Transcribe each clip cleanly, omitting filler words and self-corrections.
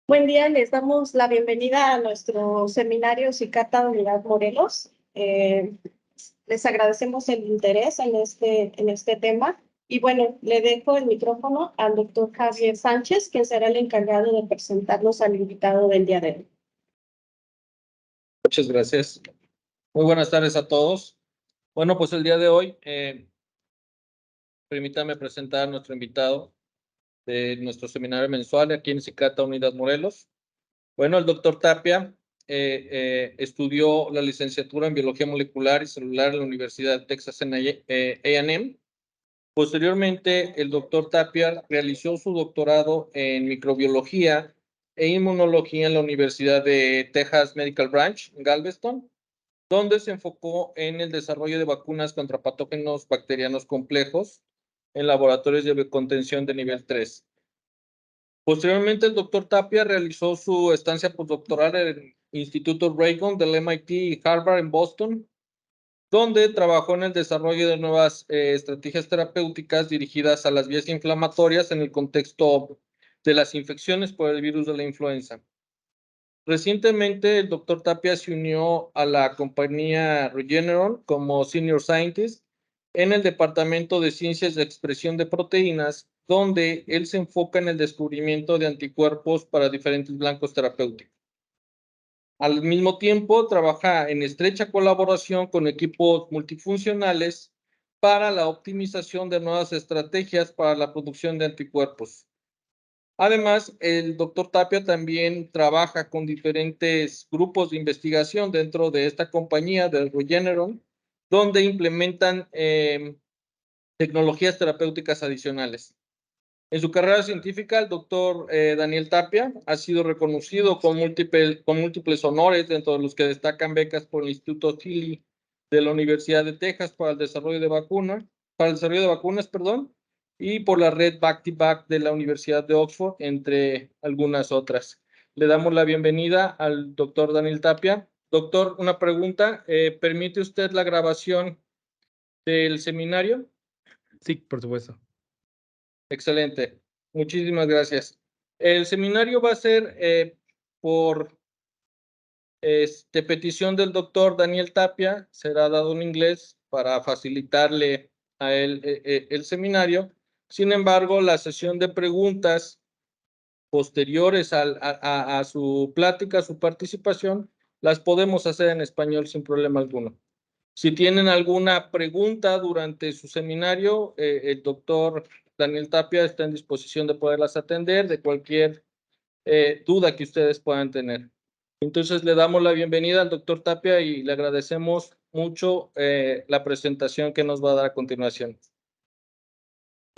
Buen día, les damos la bienvenida a nuestro seminario 𝗪𝗪 Unidad Morelos. Les agradecemos el interés en este tema. Y bueno, le dejo el micrófono al doctor 𝗪𝗺𝗁, quien será el encargado de presentarnos al invitado del día de hoy. Muchas gracias. Muy buenas tardes a todos. Bueno, pues el día de hoy, permítame presentar a nuestro invitado de nuestro seminario mensual aquí en 𝗪𝗪 Unidad Morelos. Bueno, el doctor Tapia estudió la licenciatura en Biología Molecular y Celular en la Universidad de Texas A&M. Posteriormente, el doctor Tapia realizó su doctorado en Microbiología e Inmunología en la Universidad de Texas Medical Branch, en Galveston, donde se enfocó en el desarrollo de vacunas contra patógenos bacterianos complejos en laboratorios de biocontención de nivel 3. Posteriormente, el doctor Tapia realizó su estancia postdoctoral en el Instituto Reagan del MIT y Harvard en Boston, donde trabajó en el desarrollo de nuevas estrategias terapéuticas dirigidas a las vías inflamatorias en el contexto de las infecciones por el virus de la influenza. Recientemente, el doctor Tapia se unió a la compañía Regeneron como Senior Scientist en el Departamento de Ciencias de Expresión de Proteínas, donde él se enfoca en el descubrimiento de anticuerpos para diferentes blancos terapéuticos. Al mismo tiempo, trabaja en estrecha colaboración con equipos multifuncionales para la optimización de nuevas estrategias para la producción de anticuerpos. Además, el doctor Tapia también trabaja con diferentes grupos de investigación dentro de esta compañía de Regeneron, donde implementan tecnologías terapéuticas adicionales. En su carrera científica, el doctor Daniel Tapia ha sido reconocido con múltiples honores, dentro de los que destacan becas por el Instituto Tilly de la Universidad de Texas para el desarrollo de vacunas, y por la red Back-to-Back de la Universidad de Oxford, entre algunas otras. Le damos la bienvenida al doctor Daniel Tapia. Doctor, una pregunta. ¿Permite usted la grabación del seminario? Sí, por supuesto. Excelente. Muchísimas gracias. El seminario va a ser por petición del doctor Daniel Tapia. Será dado en inglés para facilitarle a él el seminario. Sin embargo, la sesión de preguntas posteriores a su plática, a su participación, las podemos hacer en español sin problema alguno. Si tienen alguna pregunta durante su seminario, el doctor Daniel Tapia está en disposición de poderlas atender, de cualquier duda que ustedes puedan tener. Entonces, le damos la bienvenida al doctor Tapia y le agradecemos mucho la presentación que nos va a dar a continuación.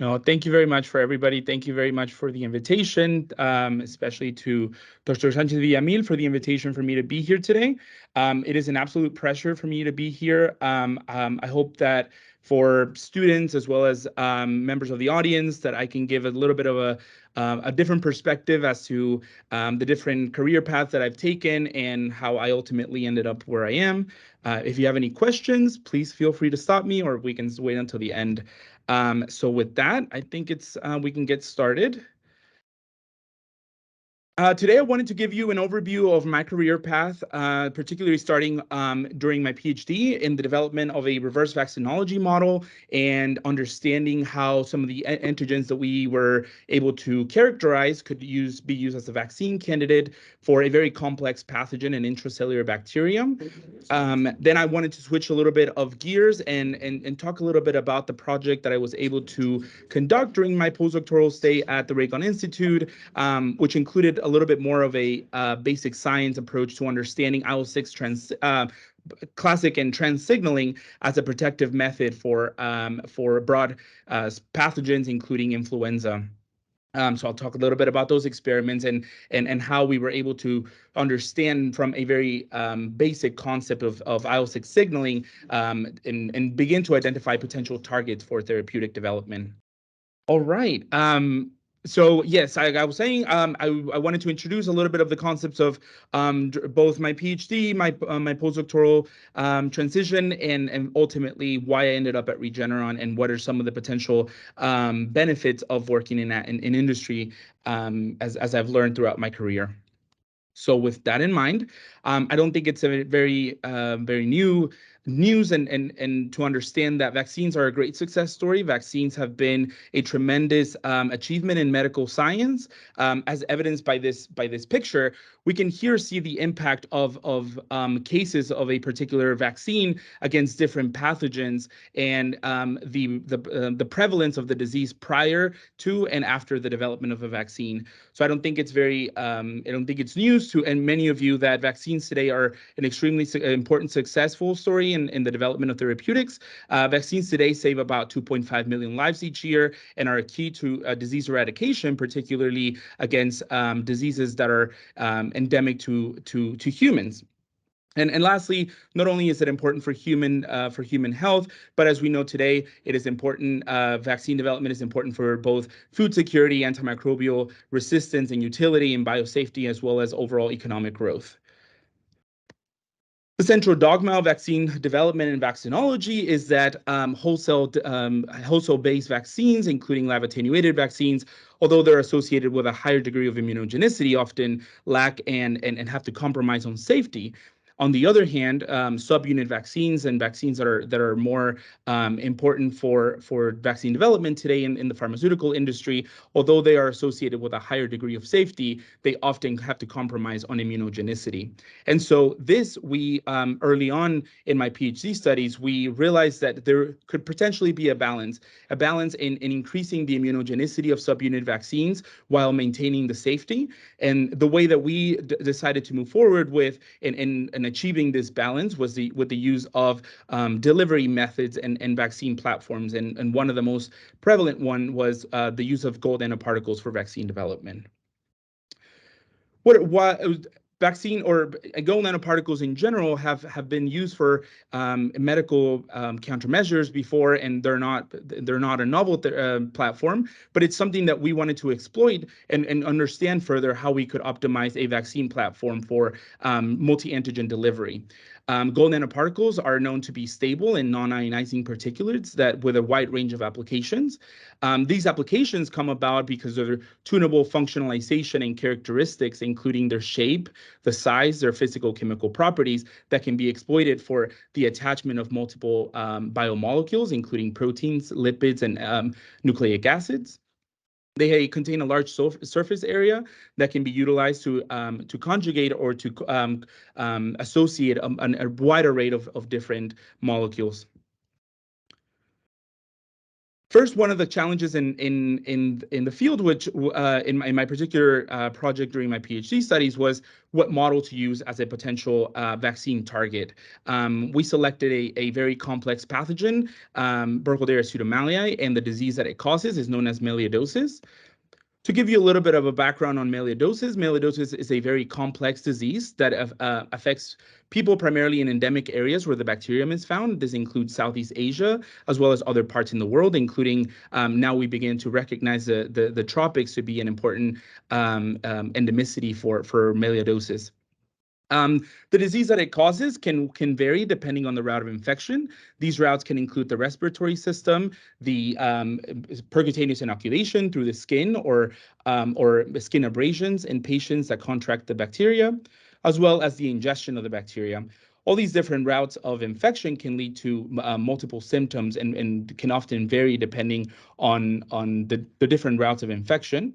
No, thank you very much for everybody. Thank you very much for the invitation, especially to Dr. Sánchez Villamil for the invitation for me to be here today. It is an absolute pleasure for me to be here. I hope that for students as well as members of the audience that I can give a little bit of a different perspective as to the different career paths that I've taken and how I ultimately ended up where I am. If you have any questions, please feel free to stop me, or we can wait until the end. So with that, I think we can get started. Today, I wanted to give you an overview of my career path, particularly starting during my PhD in the development of a reverse vaccinology model and understanding how some of the antigens that we were able to characterize could be used as a vaccine candidate for a very complex pathogen, an intracellular bacterium. Then I wanted to switch a little bit of gears and talk a little bit about the project that I was able to conduct during my postdoctoral stay at the Reagan Institute, which included a little bit more of a basic science approach to understanding IL-6 classic and trans signaling as a protective method for broad pathogens, including influenza. So I'll talk a little bit about those experiments and how we were able to understand from a very basic concept of IL-6 signaling and begin to identify potential targets for therapeutic development. All right. So yes, I was saying I wanted to introduce a little bit of the concepts of both my PhD, my postdoctoral transition, and ultimately why I ended up at Regeneron and what are some of the potential benefits of working in industry as I've learned throughout my career. So with that in mind, I don't think it's a very new news and to understand that vaccines are a great success story. Vaccines have been a tremendous achievement in medical science, as evidenced by this picture. We can here see the impact of cases of a particular vaccine against different pathogens and the prevalence of the disease prior to and after the development of a vaccine. So I don't think it's I don't think it's news to and many of you that vaccines today are an extremely important successful story in the development of therapeutics. Vaccines today save about 2.5 million lives each year and are a key to disease eradication, particularly against diseases that are endemic to humans. And lastly, not only is it important for human health, but as we know today, it is important. Vaccine development is important for both food security, antimicrobial resistance, and utility and biosafety, as well as overall economic growth. The central dogma of vaccine development and vaccinology is that wholesale-based vaccines, including live attenuated vaccines, although they're associated with a higher degree of immunogenicity, often lack and have to compromise on safety. On the other hand, subunit vaccines and vaccines that are more important for vaccine development today in the pharmaceutical industry, although they are associated with a higher degree of safety, they often have to compromise on immunogenicity. And so this, we early on in my PhD studies, we realized that there could potentially be a balance in increasing the immunogenicity of subunit vaccines while maintaining the safety. And the way that we decided to move forward with in achieving this balance was with the use of delivery methods and vaccine platforms. And one of the most prevalent one was the use of gold nanoparticles for vaccine development. Vaccine or gold nanoparticles in general have been used for medical countermeasures before, and they're not a novel platform, but it's something that we wanted to exploit and understand further how we could optimize a vaccine platform for multi-antigen delivery. Gold nanoparticles are known to be stable in non-ionizing particulates that with a wide range of applications. These applications come about because of their tunable functionalization and characteristics, including their shape, the size, their physical-chemical properties that can be exploited for the attachment of multiple biomolecules, including proteins, lipids, and nucleic acids. They contain a large surface area that can be utilized to conjugate or to associate a wide array of different molecules. First, one of the challenges in the field, which in my particular project during my PhD studies, was what model to use as a potential vaccine target. We selected a very complex pathogen, 𝗿𝗿𝗴𝗿 pseudomallei, and the disease that it causes is known as melioidosis. To give you a little bit of a background on melioidosis is a very complex disease that affects people primarily in endemic areas where the bacterium is found. This includes Southeast Asia, as well as other parts in the world, including now we begin to recognize the tropics to be an important endemicity for melioidosis. The disease that it causes can vary depending on the route of infection. These routes can include the respiratory system, the percutaneous inoculation through the skin or skin abrasions in patients that contract the bacteria, as well as the ingestion of the bacteria. All these different routes of infection can lead to multiple symptoms and can often vary depending on the different routes of infection.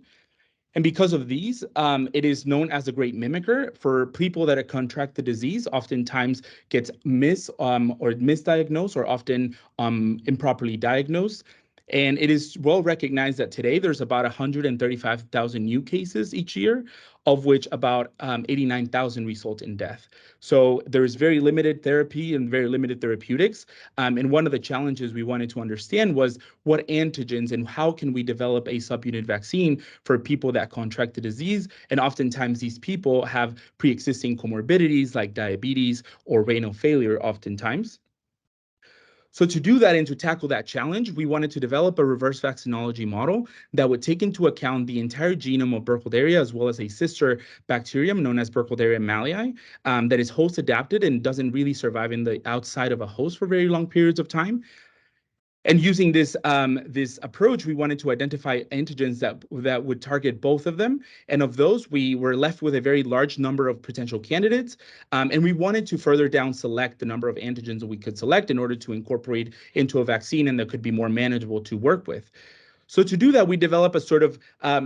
And because of these, it is known as a great mimicker for people that contract the disease, oftentimes gets misdiagnosed or often improperly diagnosed. And it is well recognized that today there's about 135,000 new cases each year, of which about 89,000 result in death. So there is very limited therapy and very limited therapeutics. And one of the challenges we wanted to understand was what antigens and how can we develop a subunit vaccine for people that contract the disease. And oftentimes these people have pre-existing comorbidities like diabetes or renal failure oftentimes. So to do that and to tackle that challenge, we wanted to develop a reverse vaccinology model that would take into account the entire genome of ~Burkholderia, as well as a sister bacterium known as ~Burkholderia mallei, that is host adapted and doesn't really survive in the outside of a host for very long periods of time. And using this approach, we wanted to identify antigens that would target both of them. And of those, we were left with a very large number of potential candidates. And we wanted to further down select the number of antigens that we could select in order to incorporate into a vaccine and that could be more manageable to work with. So to do that, we develop a sort of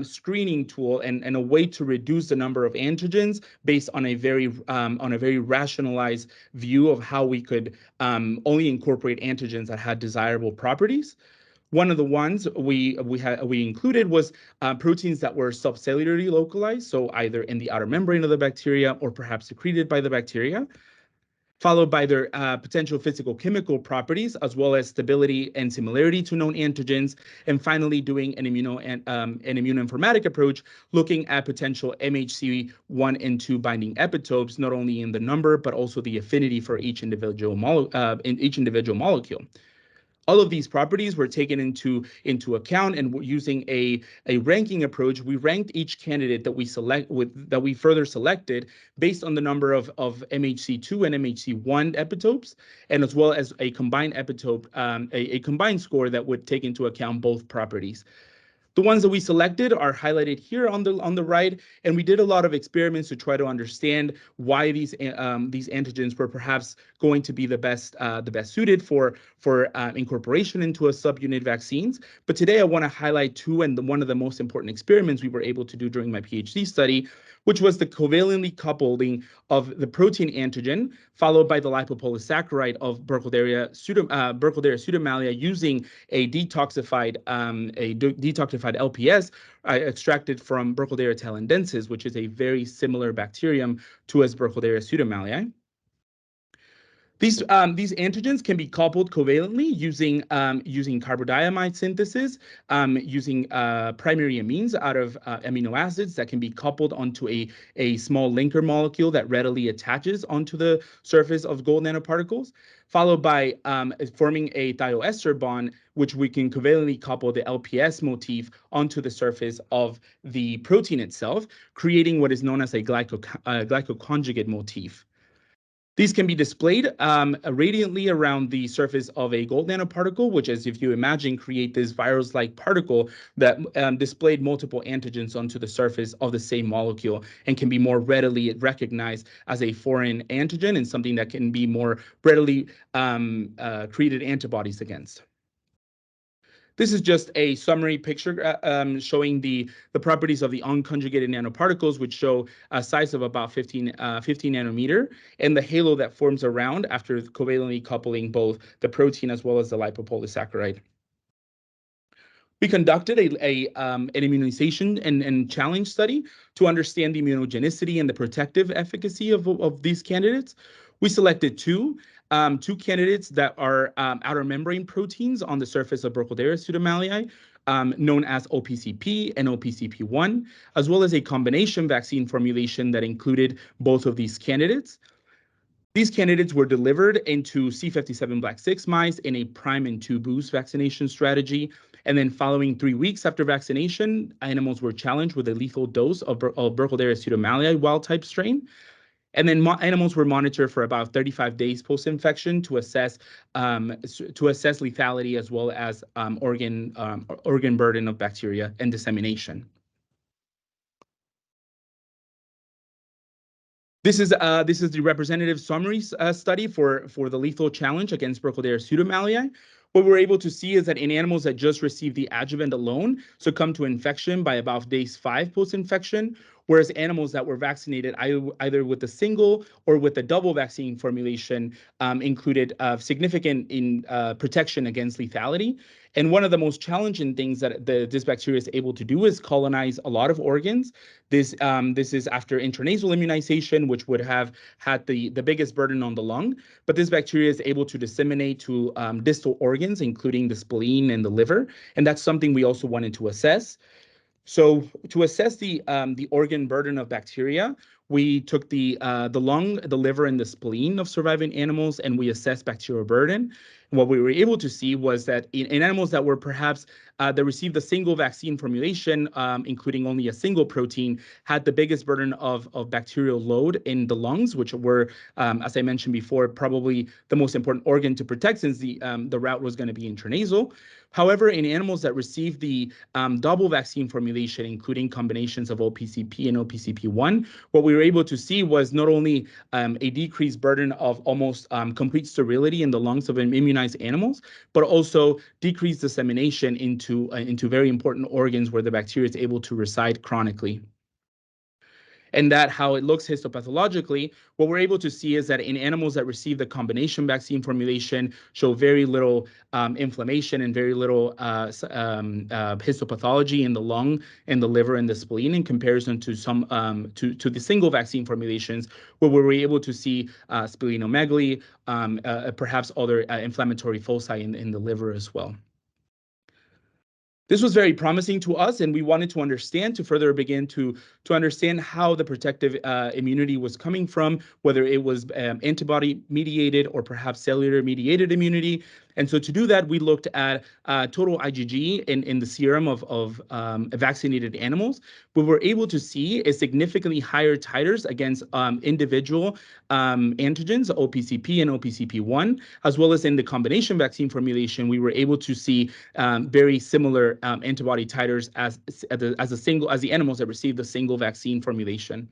screening tool and a way to reduce the number of antigens based on a very rationalized view of how we could only incorporate antigens that had desirable properties. One of the ones we included was proteins that were subcellularly localized, so either in the outer membrane of the bacteria or perhaps secreted by the bacteria, followed by their potential physicochemical properties, as well as stability and similarity to known antigens, and finally doing an immunoinformatic approach, looking at potential MHC1 and 2 binding epitopes, not only in the number, but also the affinity for each individual molecule. All of these properties were taken into account, and using a ranking approach, we ranked each candidate that we further selected based on the number of MHC2 and MHC1 epitopes, and as well as a combined epitope, a combined score that would take into account both properties. The ones that we selected are highlighted here on the right, and we did a lot of experiments to try to understand why these antigens were perhaps going to be the best suited for incorporation into a subunit vaccines. But today I want to highlight two, and one of the most important experiments we were able to do during my PhD study, which was the covalently coupling of the protein antigen followed by the lipopolysaccharide of ~Burkholderia ~pseudomallei using a detoxified LPS extracted from ~Burkholderia thailandensis, which is a very similar bacterium to as ~Burkholderia ~pseudomallei. These antigens can be coupled covalently using carbodiamide synthesis, using primary amines out of amino acids that can be coupled onto a small linker molecule that readily attaches onto the surface of gold nanoparticles, followed by forming a thioester bond, which we can covalently couple the LPS motif onto the surface of the protein itself, creating what is known as a glycoconjugate motif. These can be displayed radiantly around the surface of a gold nanoparticle, which, as if you imagine, create this virus-like particle that displayed multiple antigens onto the surface of the same molecule and can be more readily recognized as a foreign antigen and something that can be more readily created antibodies against. This is just a summary picture showing the properties of the unconjugated nanoparticles, which show a size of about 15 nanometer, and the halo that forms around after covalently coupling both the protein as well as the lipopolysaccharide. We conducted an immunization and challenge study to understand the immunogenicity and the protective efficacy of these candidates. We selected two candidates that are outer membrane proteins on the surface of ~Burkholderia ~pseudomallei, known as OPCP and OPCP1, as well as a combination vaccine formulation that included both of these candidates. These candidates were delivered into C57 Black 6 mice in a prime and 2 boost vaccination strategy. And then following 3 weeks after vaccination, animals were challenged with a lethal dose of ~Burkholderia ~pseudomallei wild-type strain. And then animals were monitored for about 35 days post-infection to assess lethality as well as organ burden of bacteria and dissemination. This is the representative summary study for the lethal challenge against ~Burkholderia ~pseudomallei. What we're able to see is that in animals that just received the adjuvant alone succumbed to infection by about days 5 post-infection, whereas animals that were vaccinated either with the single or with the double vaccine formulation included significant protection against lethality. And one of the most challenging things that this bacteria is able to do is colonize a lot of organs. This is after intranasal immunization, which would have had the biggest burden on the lung. But this bacteria is able to disseminate to distal organs, including the spleen and the liver. And that's something we also wanted to assess. So to assess the organ burden of bacteria, we took the lung, the liver, and the spleen of surviving animals, and we assessed bacterial burden. What we were able to see was that in animals that were perhaps that received a single vaccine formulation, including only a single protein, had the biggest burden of bacterial load in the lungs, which were, as I mentioned before, probably the most important organ to protect, since the route was going to be intranasal. However, in animals that received the double vaccine formulation, including combinations of 𝗪𝗡𝐶P and 𝗪𝗡𝐶P1, what we were able to see was not only a decreased burden of almost complete sterility in the lungs of immunized animals, but also decreased dissemination into very important organs where the bacteria is able to reside chronically. And that how it looks histopathologically, what we're able to see is that in animals that receive the combination vaccine formulation show very little inflammation and very little histopathology in the lung and the liver and the spleen, in comparison to some to the single vaccine formulations, where we were able to see splenomegaly, perhaps other inflammatory foci in the liver as well. This was very promising to us, and we wanted to understand, to further begin to understand how the protective immunity was coming from, whether it was antibody-mediated or perhaps cellular-mediated immunity. And so to do that, we looked at total IgG in the serum of vaccinated animals. We were able to see a significantly higher titers against individual antigens, 𝗪𝗡𝐶P and 𝗪𝗡𝐶P1, as well as in the combination vaccine formulation, we were able to see very similar antibody titers as the animals that received the single vaccine formulation.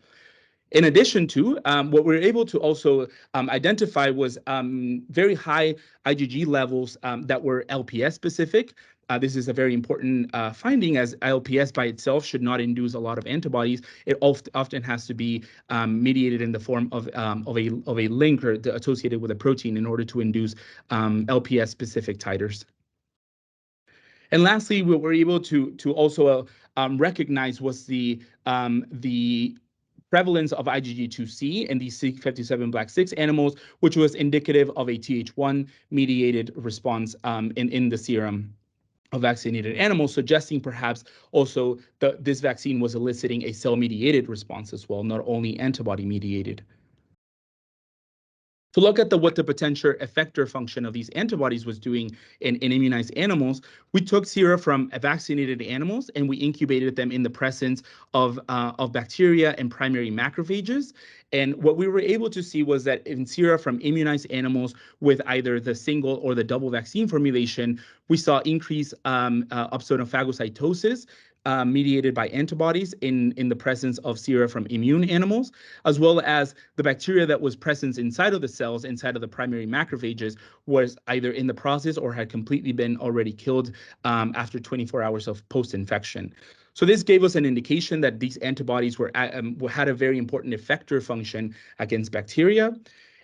In addition to, what we were able to also identify was very high IgG levels that were LPS specific. This is a very important finding, as LPS by itself should not induce a lot of antibodies. It often has to be mediated in the form of a linker associated with a protein in order to induce LPS specific titers. And lastly, what we're able to also recognize was the prevalence of IgG2C in these C57 Black 6 animals, which was indicative of a Th1-mediated response in the serum of vaccinated animals, suggesting perhaps also this vaccine was eliciting a cell-mediated response as well, not only antibody-mediated. To look at what the potential effector function of these antibodies was doing in immunized animals, we took sera from vaccinated animals and we incubated them in the presence of bacteria and primary macrophages. And what we were able to see was that in sera from immunized animals with either the single or the double vaccine formulation, we saw increased pseudomophagocytosis mediated by antibodies in the presence of sera from immune animals, as well as the bacteria that was present inside of the cells, inside of the primary macrophages, was either in the process or had completely been already killed after 24 hours of post-infection. So this gave us an indication that these antibodies had a very important effector function against bacteria.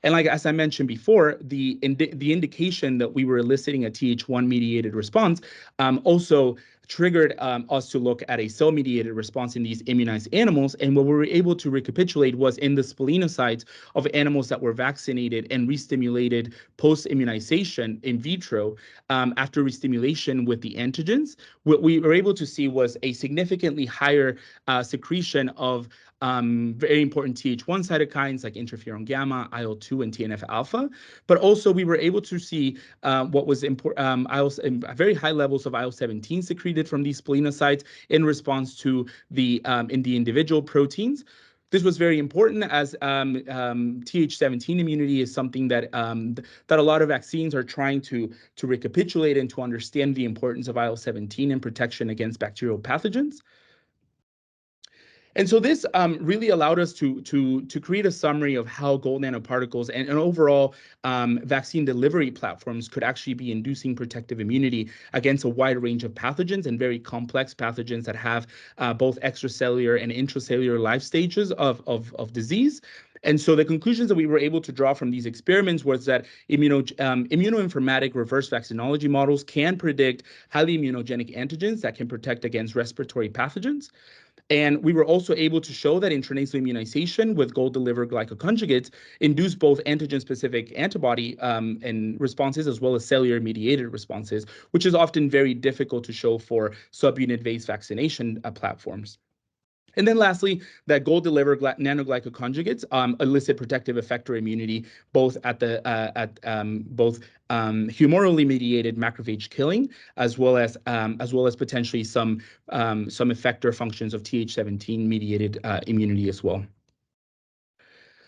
And as I mentioned before, the indication that we were eliciting a Th1-mediated response also triggered us to look at a cell-mediated response in these immunized animals. And what we were able to recapitulate was in the splenocytes of animals that were vaccinated and restimulated post-immunization in vitro after restimulation with the antigens, what we were able to see was a significantly higher secretion of very important Th1 cytokines like interferon gamma, IL-2, and TNF-alpha. But also we were able to see what was important, very high levels of IL-17 secreted from these splenocytes in response to the individual proteins. This was very important, as Th17 immunity is something that a lot of vaccines are trying to recapitulate and to understand the importance of IL-17 in protection against bacterial pathogens. And so this really allowed us to create a summary of how gold nanoparticles and overall vaccine delivery platforms could actually be inducing protective immunity against a wide range of pathogens and very complex pathogens that have both extracellular and intracellular life stages of disease. And so the conclusions that we were able to draw from these experiments was that immunoinformatic reverse vaccinology models can predict highly immunogenic antigens that can protect against respiratory pathogens. And we were also able to show that intranasal immunization with gold-delivered glycoconjugates induced both antigen-specific antibody and responses as well as cellular-mediated responses, which is often very difficult to show for subunit-based vaccination platforms. And then lastly, that gold-delivered nanoglycoconjugates elicit protective effector immunity, both at the humorally mediated macrophage killing, as well as potentially some effector functions of Th17 mediated immunity as well.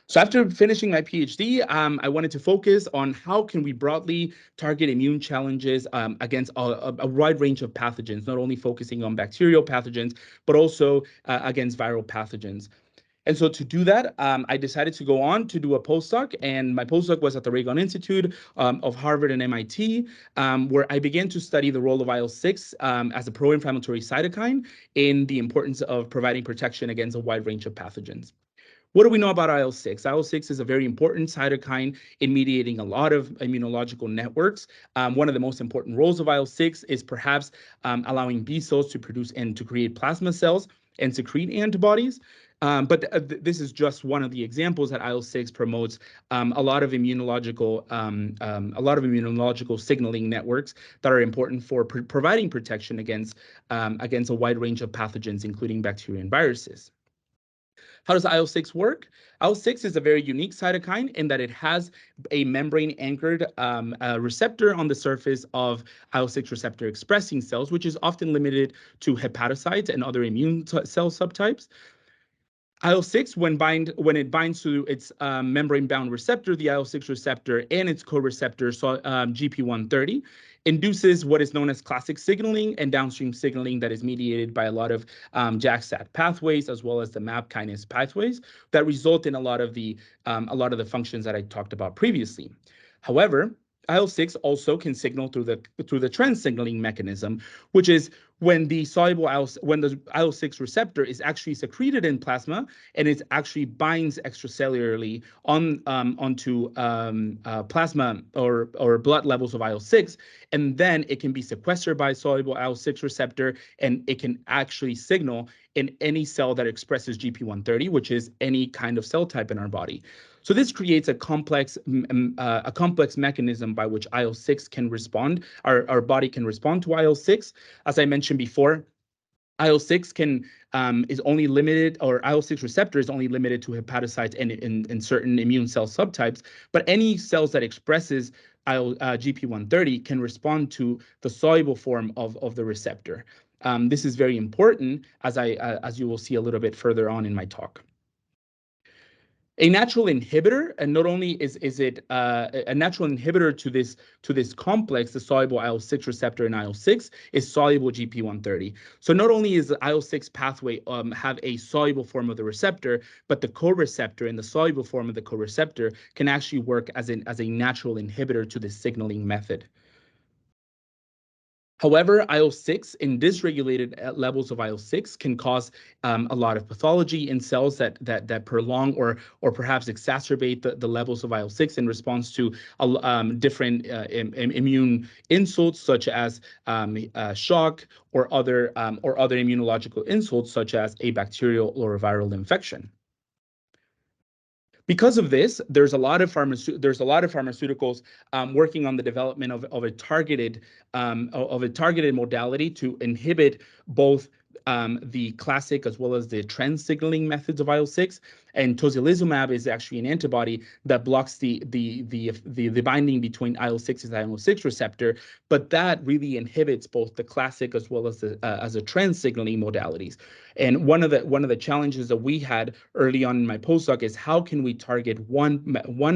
So after finishing my PhD, I wanted to focus on how can we broadly target immune challenges against a wide range of pathogens, not only focusing on bacterial pathogens, but also against viral pathogens. And so to do that, I decided to go on to do a postdoc, and my postdoc was at the Reagan Institute of Harvard and MIT, where I began to study the role of IL-6 as a pro-inflammatory cytokine in the importance of providing protection against a wide range of pathogens. What do we know about IL-6? IL-6 is a very important cytokine in mediating a lot of immunological networks. One of the most important roles of IL-6 is perhaps allowing B cells to produce and to create plasma cells and secrete antibodies. But this is just one of the examples that IL-6 promotes a lot of immunological signaling networks that are important for providing protection against a wide range of pathogens, including bacteria and viruses. How does IL-6 work? IL-6 is a very unique cytokine in that it has a membrane-anchored receptor on the surface of IL-6 receptor expressing cells, which is often limited to hepatocytes and other immune cell subtypes. IL-6, when it binds to its membrane-bound receptor, the IL-6 receptor and its co-receptor, GP130, induces what is known as classic signaling and downstream signaling that is mediated by a lot of JAK-STAT pathways, as well as the MAP kinase pathways that result in a lot of the functions that I talked about previously. However, IL-6 also can signal through the trans signaling mechanism, which is when the IL-6 receptor is actually secreted in plasma and it actually binds extracellularly onto plasma or blood levels of IL-6, and then it can be sequestered by soluble IL-6 receptor, and it can actually signal in any cell that expresses GP130, which is any kind of cell type in our body. So this creates a complex mechanism by which IL-6 can respond. Our body can respond to IL-6. As I mentioned before, IL-6 is only limited, or IL-6 receptor is only limited to hepatocytes and in certain immune cell subtypes. But any cells that expresses GP130 can respond to the soluble form of the receptor. This is very important, as you will see a little bit further on in my talk. A natural inhibitor, and not only is it a natural inhibitor to this complex, the soluble IL-6 receptor and IL-6 is soluble GP130. So not only is the IL-6 pathway have a soluble form of the receptor, but the co-receptor and the soluble form of the co-receptor can actually work as a natural inhibitor to this signaling method. However, IL-6 in dysregulated levels of IL-6 can cause a lot of pathology in cells that prolong or perhaps exacerbate the levels of IL-6 in response to different immune insults, such as shock or other immunological insults, such as a bacterial or a viral infection. Because of this, there's a lot of pharmaceuticals working on the development of a targeted modality to inhibit both the classic as well as the trans signaling methods of IL-6. And tocilizumab is actually an antibody that blocks the binding between IL-6 and IL-6 receptor, but that really inhibits both the classic as well as the trans signaling modalities. And one of the challenges that we had early on in my postdoc is how can we target one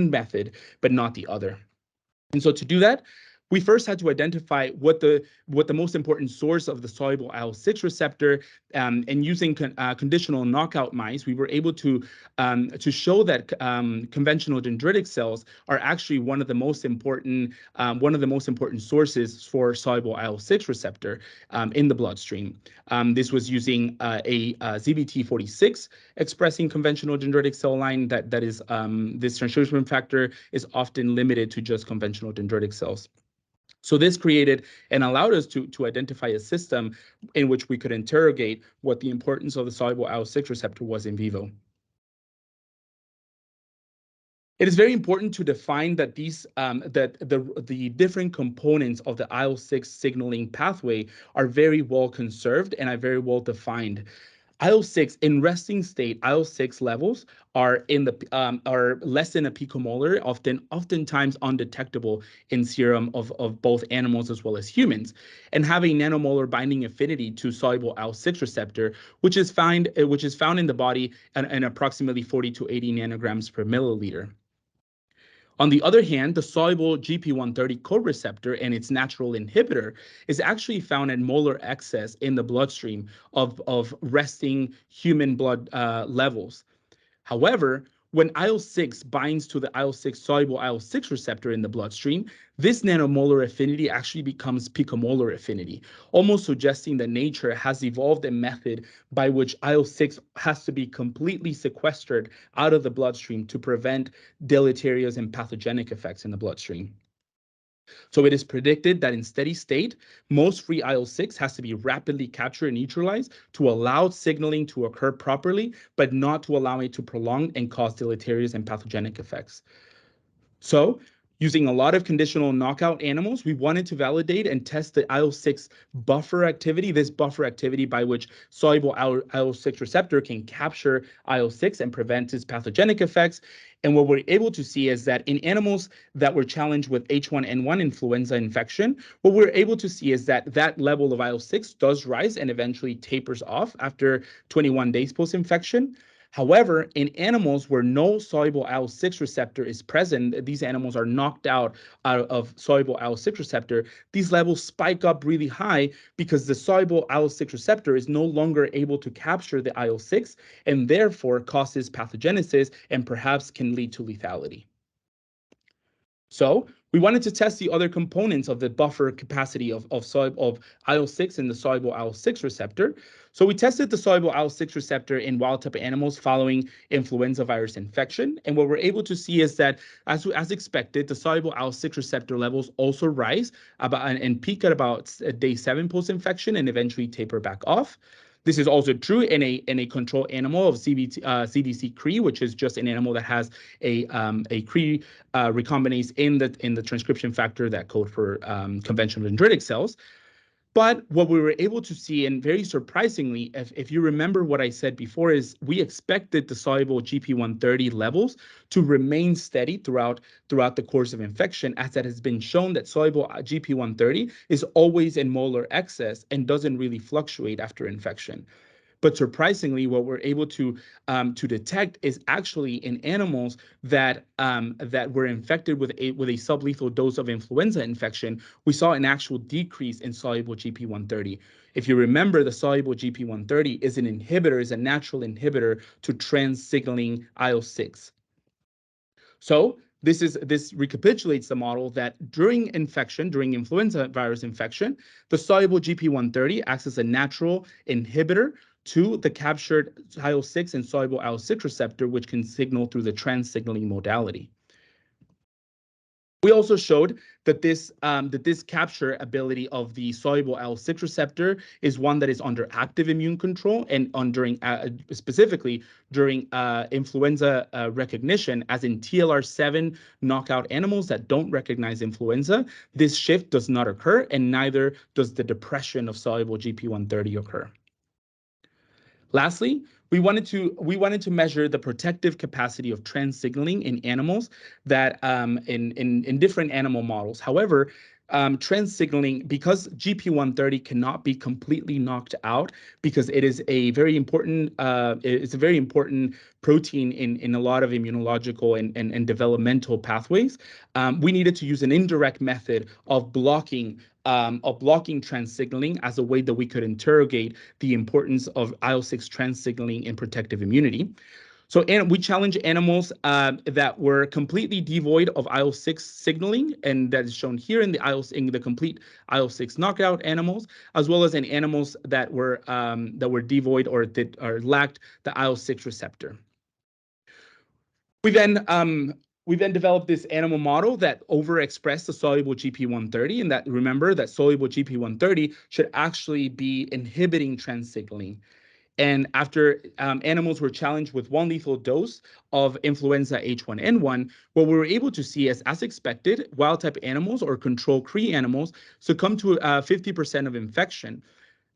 method but not the other? And so to do that, we first had to identify what the most important source of the soluble IL-6 receptor, and using conditional knockout mice, we were able to show that conventional dendritic cells are actually one of the most important sources for soluble IL-6 receptor in the bloodstream. This was using a ZBT46 expressing conventional dendritic cell line that is this transcription factor is often limited to just conventional dendritic cells. So this created and allowed us to identify a system in which we could interrogate what the importance of the soluble IL-6 receptor was in vivo. It is very important to define that the different components of the IL-6 signaling pathway are very well conserved and are very well defined. IL-6 in resting state, IL-6 levels are are less than a picomolar, oftentimes undetectable in serum of both animals as well as humans, and have a nanomolar binding affinity to soluble IL-6 receptor, which is found in the body in approximately 40 to 80 nanograms per milliliter. On the other hand, the soluble 𝗵𝗿 co-receptor and its natural inhibitor is actually found in molar excess in the bloodstream of resting human blood levels. However, when IL-6 binds to the IL-6 soluble IL-6 receptor in the bloodstream, this nanomolar affinity actually becomes picomolar affinity, almost suggesting that nature has evolved a method by which IL-6 has to be completely sequestered out of the bloodstream to prevent deleterious and pathogenic effects in the bloodstream. So it is predicted that in steady state, most free IL-6 has to be rapidly captured and neutralized to allow signaling to occur properly, but not to allow it to prolong and cause deleterious and pathogenic effects. So, using a lot of conditional knockout animals, we wanted to validate and test the IL-6 buffer activity, this buffer activity by which soluble IL-6 receptor can capture IL-6 and prevent its pathogenic effects. And what we're able to see is that in animals that were challenged with H1N1 influenza infection, what we're able to see is that that level of IL-6 does rise and eventually tapers off after 21 days post-infection. However, in animals where no soluble IL-6 receptor is present, these animals are knocked out of soluble IL-6 receptor, these levels spike up really high because the soluble IL-6 receptor is no longer able to capture the IL-6 and therefore causes pathogenesis and perhaps can lead to lethality. So we wanted to test the other components of the buffer capacity of IL-6 and the soluble IL-6 receptor. So we tested the soluble IL-6 receptor in wild-type animals following influenza virus infection. And what we're able to see is that, as expected, the soluble IL-6 receptor levels also rise and peak at about day 7 post-infection and eventually taper back off. This is also true in a control animal of CDC Cre, which is just an animal that has a Cre recombinase in the transcription factor that code for conventional dendritic cells. But what we were able to see, and very surprisingly, if you remember what I said before, is we expected the soluble 𝗵𝗿 levels to remain steady throughout the course of infection, as it has been shown that soluble 𝗵𝗿 is always in molar excess and doesn't really fluctuate after infection. But surprisingly, what we're able to detect is actually in animals that were infected with a sublethal dose of influenza infection, we saw an actual decrease in soluble 𝗵𝗿. If you remember, the soluble 𝗵𝗿 is a natural inhibitor to trans-signaling IL-6. So this recapitulates the model that during influenza virus infection, the soluble 𝗵𝗿 acts as a natural inhibitor to the captured IL-6 and soluble IL-6 receptor, which can signal through the trans-signaling modality. We also showed that this capture ability of the soluble IL-6 receptor is one that is under active immune control and specifically during influenza recognition, as in TLR7 knockout animals that don't recognize influenza. This shift does not occur, and neither does the depression of soluble 𝗵𝗿 occur. Lastly, we wanted to measure the protective capacity of trans-signaling in animals that in different animal models. However, trans-signaling, because 𝗵𝗿 cannot be completely knocked out, because it is a very important protein in a lot of immunological and developmental pathways, we needed to use an indirect method of blocking trans-signaling as a way that we could interrogate the importance of IL-6 trans-signaling in protective immunity. So we challenged animals that were completely devoid of IL-6 signaling, and that is shown here in the complete IL-6 knockout animals, as well as in animals that were devoid or lacked the IL-6 receptor. We then developed this animal model that overexpressed the soluble 𝗵𝗿, and that, remember, that soluble 𝗵𝗿 should actually be inhibiting trans-signaling. And after animals were challenged with 1 lethal dose of influenza H1N1, what we were able to see is, as expected, wild-type animals or control Cre animals succumb to 50% of infection.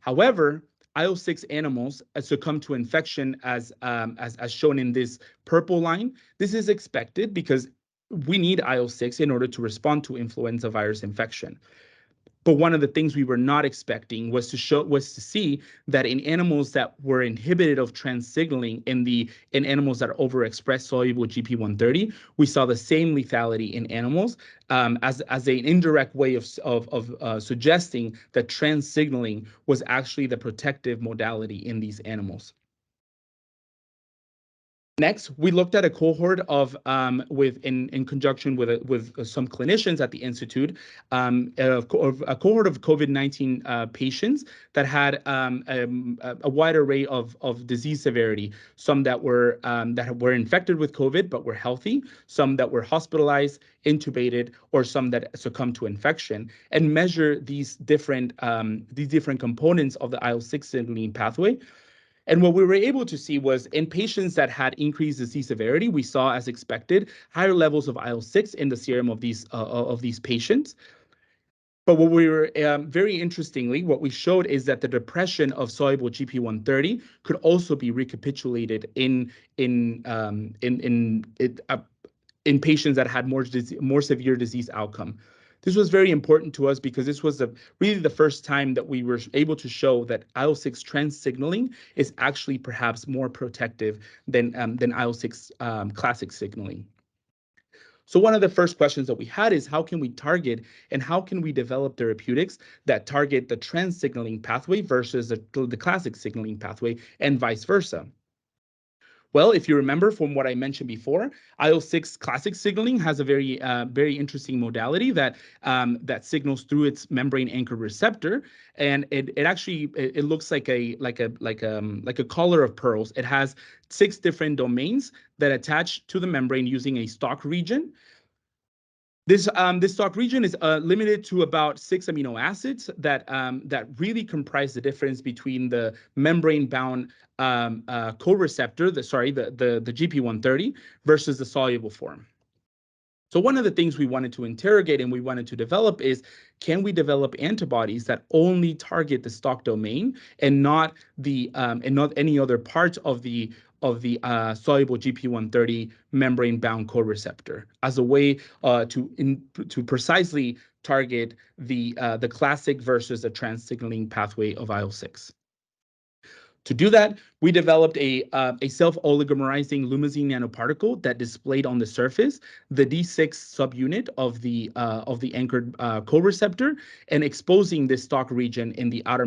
However, IL-6 animals succumb to infection as shown in this purple line. This is expected because we need IL-6 in order to respond to influenza virus infection. But one of the things we were not expecting was to see that in animals that were inhibited of trans signaling in animals that overexpress soluble GP130, we saw the same lethality in animals as an indirect way of suggesting that trans signaling was actually the protective modality in these animals. Next, we looked at a cohort of, in conjunction with some clinicians at the Institute, a cohort of COVID-19 patients that had a wide array of disease severity. Some that were infected with COVID but were healthy, some that were hospitalized, intubated, or some that succumbed to infection, and measure these different components of the IL-6 signaling pathway. And what we were able to see was in patients that had increased disease severity, we saw, as expected, higher levels of IL-6 in the serum of these patients. But what we were very interestingly, what we showed is that the depression of soluble GP130 could also be recapitulated in patients that had more severe disease outcome. This was very important to us because this was really the first time that we were able to show that IL-6 trans signaling is actually perhaps more protective than IL-6 classic signaling. So one of the first questions that we had is how can we target and how can we develop therapeutics that target the trans signaling pathway versus the classic signaling pathway and vice versa? Well, if you remember from what I mentioned before, IL-6 classic signaling has a very interesting modality that signals through its membrane anchored receptor, and it actually looks like a collar of pearls. It has 6 different domains that attach to the membrane using a stalk region. This stalk region is limited to about 6 amino acids that really comprise the difference between the membrane-bound co-receptor, the GP130, versus the soluble form. So one of the things we wanted to interrogate and we wanted to develop is, can we develop antibodies that only target the stalk domain and not any other parts of the soluble GP130 membrane-bound co-receptor as a way to precisely target the classic versus the trans signaling pathway of IL-6. To do that, we developed a self-oligomerizing lumazine nanoparticle that displayed on the surface the D6 subunit of the anchored co-receptor, and exposing this stalk region in the outer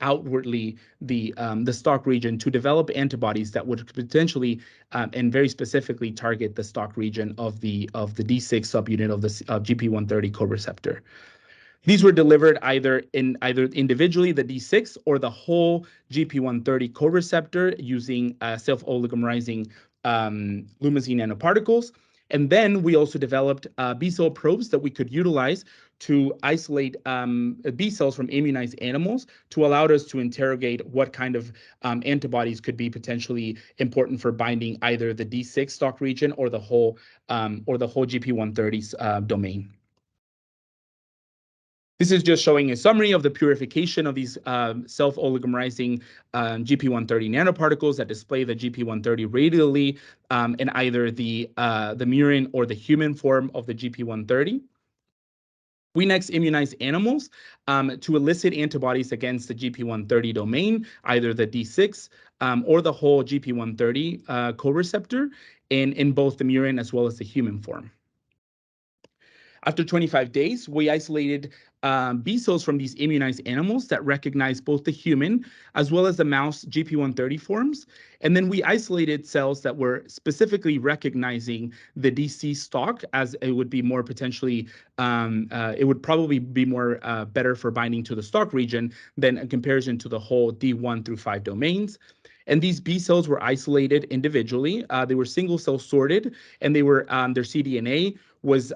outwardly the stalk region to develop antibodies that would potentially and very specifically target the stalk region of the D6 subunit of the GP130 co-receptor. These were delivered either individually, the D6, or the whole GP130 co-receptor using self-oligomerizing lumazine nanoparticles. And then we also developed B-cell probes that we could utilize to isolate B cells from immunized animals to allow us to interrogate what kind of antibodies could be potentially important for binding either the D6 stalk region or the whole GP130 domain. This is just showing a summary of the purification of these self-oligomerizing GP130 nanoparticles that display the GP130 radially in either the murine or the human form of the GP130. We next immunized animals to elicit antibodies against the GP130 domain, either the D6 or the whole GP130 co-receptor in both the murine as well as the human form. After 25 days, we isolated B cells from these immunized animals that recognize both the human as well as the mouse GP130 forms. And then we isolated cells that were specifically recognizing the DC stalk, as it would be more potentially, it would probably be more better for binding to the stalk region than in comparison to the whole D1 through 5 domains. And these B cells were isolated individually. They were single cell sorted, and they were their cDNA was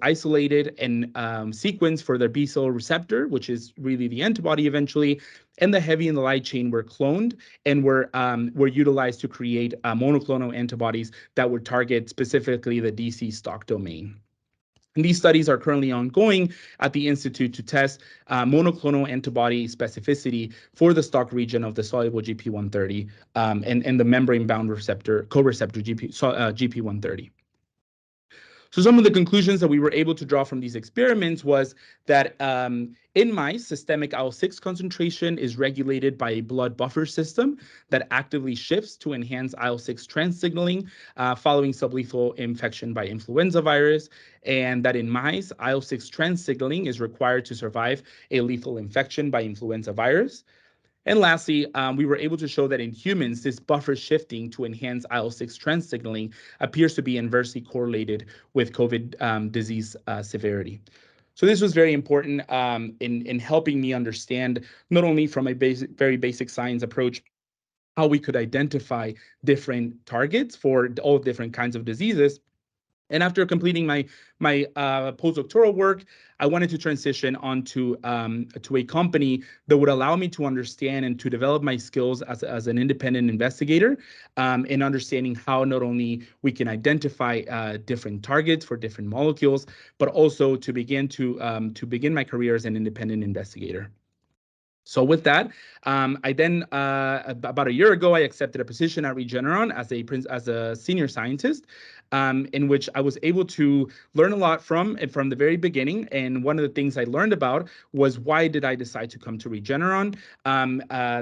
isolated and sequenced for their B cell receptor, which is really the antibody eventually, and the heavy and the light chain were cloned and were utilized to create monoclonal antibodies that would target specifically the DC stalk domain. And these studies are currently ongoing at the Institute to test monoclonal antibody specificity for the stalk region of the soluble GP130 and the membrane-bound co-receptor GP130. So some of the conclusions that we were able to draw from these experiments was that in mice, systemic IL-6 concentration is regulated by a blood buffer system that actively shifts to enhance IL-6 trans signaling following sublethal infection by influenza virus, and that in mice, IL-6 trans signaling is required to survive a lethal infection by influenza virus. And lastly, we were able to show that in humans, this buffer shifting to enhance IL-6 trans signaling appears to be inversely correlated with COVID disease severity. So this was very important in helping me understand, not only from a very basic science approach, how we could identify different targets for all different kinds of diseases. And after completing my postdoctoral work, I wanted to transition onto to a company that would allow me to understand and to develop my skills as an independent investigator in understanding how not only we can identify different targets for different molecules, but also to begin my career as an independent investigator. So with that, I then, about a year ago, I accepted a position at Regeneron as a senior scientist, in which I was able to learn a lot from the very beginning. And one of the things I learned about was, why did I decide to come to Regeneron?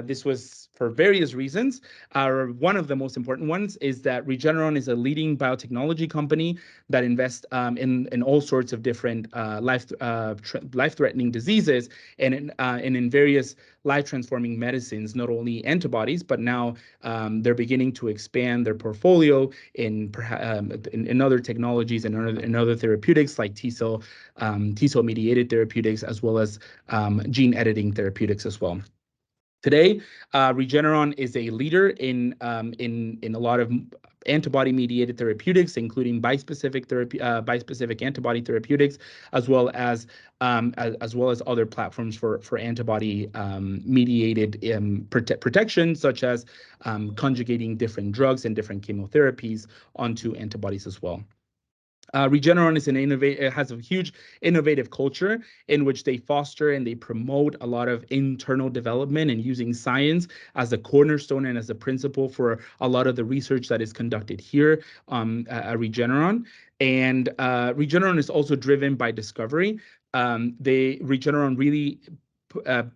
This was for various reasons. One of the most important ones is that Regeneron is a leading biotechnology company that invests in all sorts of different life-threatening diseases and in various life-transforming medicines, not only antibodies, but now they're beginning to expand their portfolio in other technologies and in other therapeutics like T-cell mediated therapeutics, as well as gene editing therapeutics as well. Today, Regeneron is a leader in a lot of antibody-mediated therapeutics, including bispecific antibody therapeutics, as well as other platforms for antibody mediated protection, such as conjugating different drugs and different chemotherapies onto antibodies as well. Regeneron has a huge innovative culture in which they foster and they promote a lot of internal development and using science as a cornerstone and as a principle for a lot of the research that is conducted here at Regeneron. And Regeneron is also driven by discovery. Regeneron really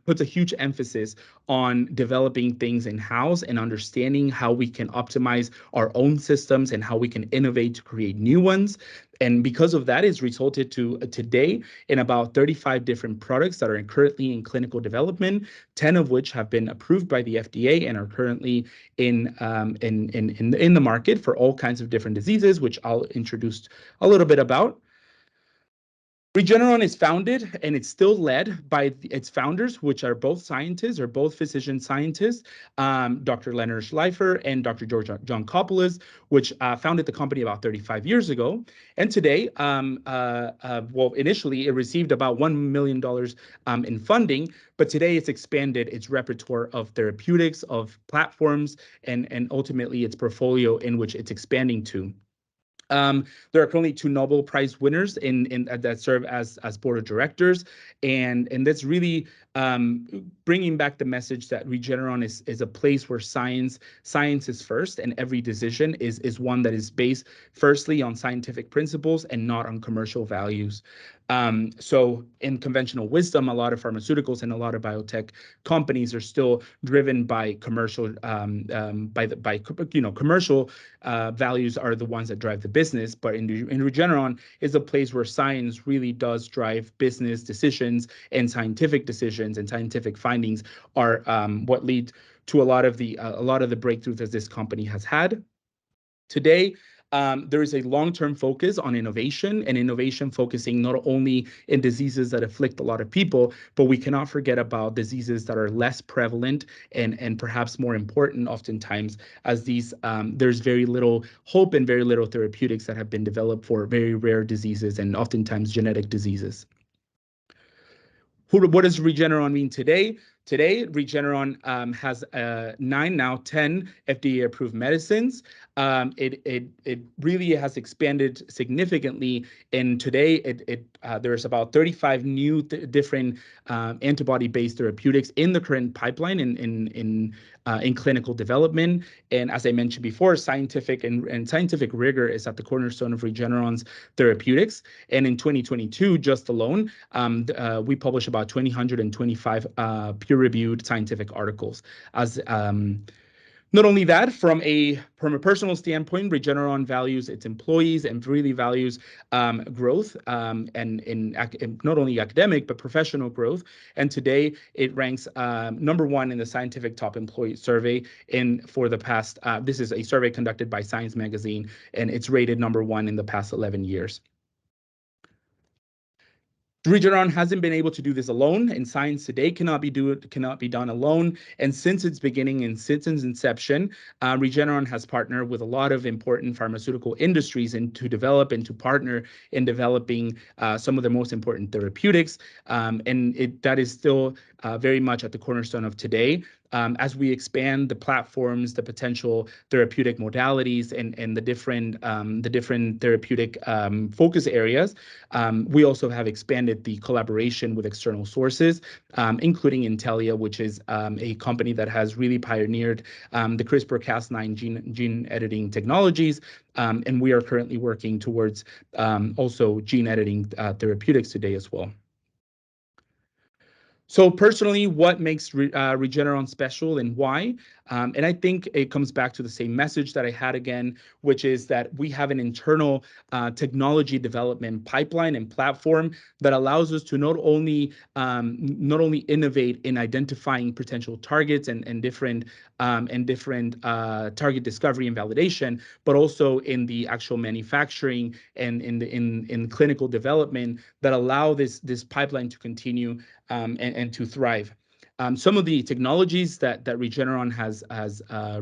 puts a huge emphasis on developing things in-house and understanding how we can optimize our own systems and how we can innovate to create new ones. And because of that, it's resulted to today in about 35 different products that are currently in clinical development, 10 of which have been approved by the FDA and are currently in the market for all kinds of different diseases, which I'll introduce a little bit about. Regeneron is founded and it's still led by its founders, which are both scientists or both physician scientists, Dr. Leonard Schleifer and Dr. John Koppelus, which founded the company about 35 years ago. And today, well, initially it received about $1 million in funding, but today it's expanded its repertoire of therapeutics, of platforms, and ultimately its portfolio in which it's expanding to. There are currently 2 Nobel Prize winners that serve as board of directors, and that's really bringing back the message that Regeneron is a place where science is first, and every decision is one that is based firstly on scientific principles and not on commercial values. So in conventional wisdom, a lot of pharmaceuticals and a lot of biotech companies are still driven by commercial, commercial values are the ones that drive the business. But in Regeneron is a place where science really does drive business decisions, and scientific decisions and scientific findings are what lead to a lot of the breakthroughs that this company has had. Today, there is a long-term focus on innovation, and innovation focusing not only in diseases that afflict a lot of people, but we cannot forget about diseases that are less prevalent and perhaps more important oftentimes, as these there's very little hope and very little therapeutics that have been developed for very rare diseases and oftentimes genetic diseases. What does Regeneron mean today? today, Regeneron has 9, now 10 FDA-approved medicines. It really has expanded significantly, and today there's about 35 new different antibody-based therapeutics in the current pipeline in clinical development. And as I mentioned before, scientific rigor is at the cornerstone of Regeneron's therapeutics. And in 2022, just alone, we published about 225 peer-reviewed scientific articles. Not only that, from a personal standpoint, Regeneron values its employees and really values growth and in not only academic but professional growth. And today it ranks #1 in the scientific top employee survey. For the past, this is a survey conducted by Science Magazine, and it's rated #1 in the past 11 years. Regeneron hasn't been able to do this alone, and science today cannot be done alone. And since its beginning and since its inception, Regeneron has partnered with a lot of important pharmaceutical industries to develop and to partner in developing some of the most important therapeutics. That is still very much at the cornerstone of today. As we expand the platforms, the potential therapeutic modalities, and the different therapeutic focus areas, we also have expanded the collaboration with external sources, including Intellia, which is a company that has really pioneered the CRISPR-Cas9 gene editing technologies, and we are currently working towards also gene editing therapeutics today as well. So personally, what makes Regeneron special and why? And I think it comes back to the same message that I had again, which is that we have an internal technology development pipeline and platform that allows us to not only innovate in identifying potential targets and different target discovery and validation, but also in the actual manufacturing and in clinical development that allow this pipeline to continue and to thrive. Some of the technologies that Regeneron has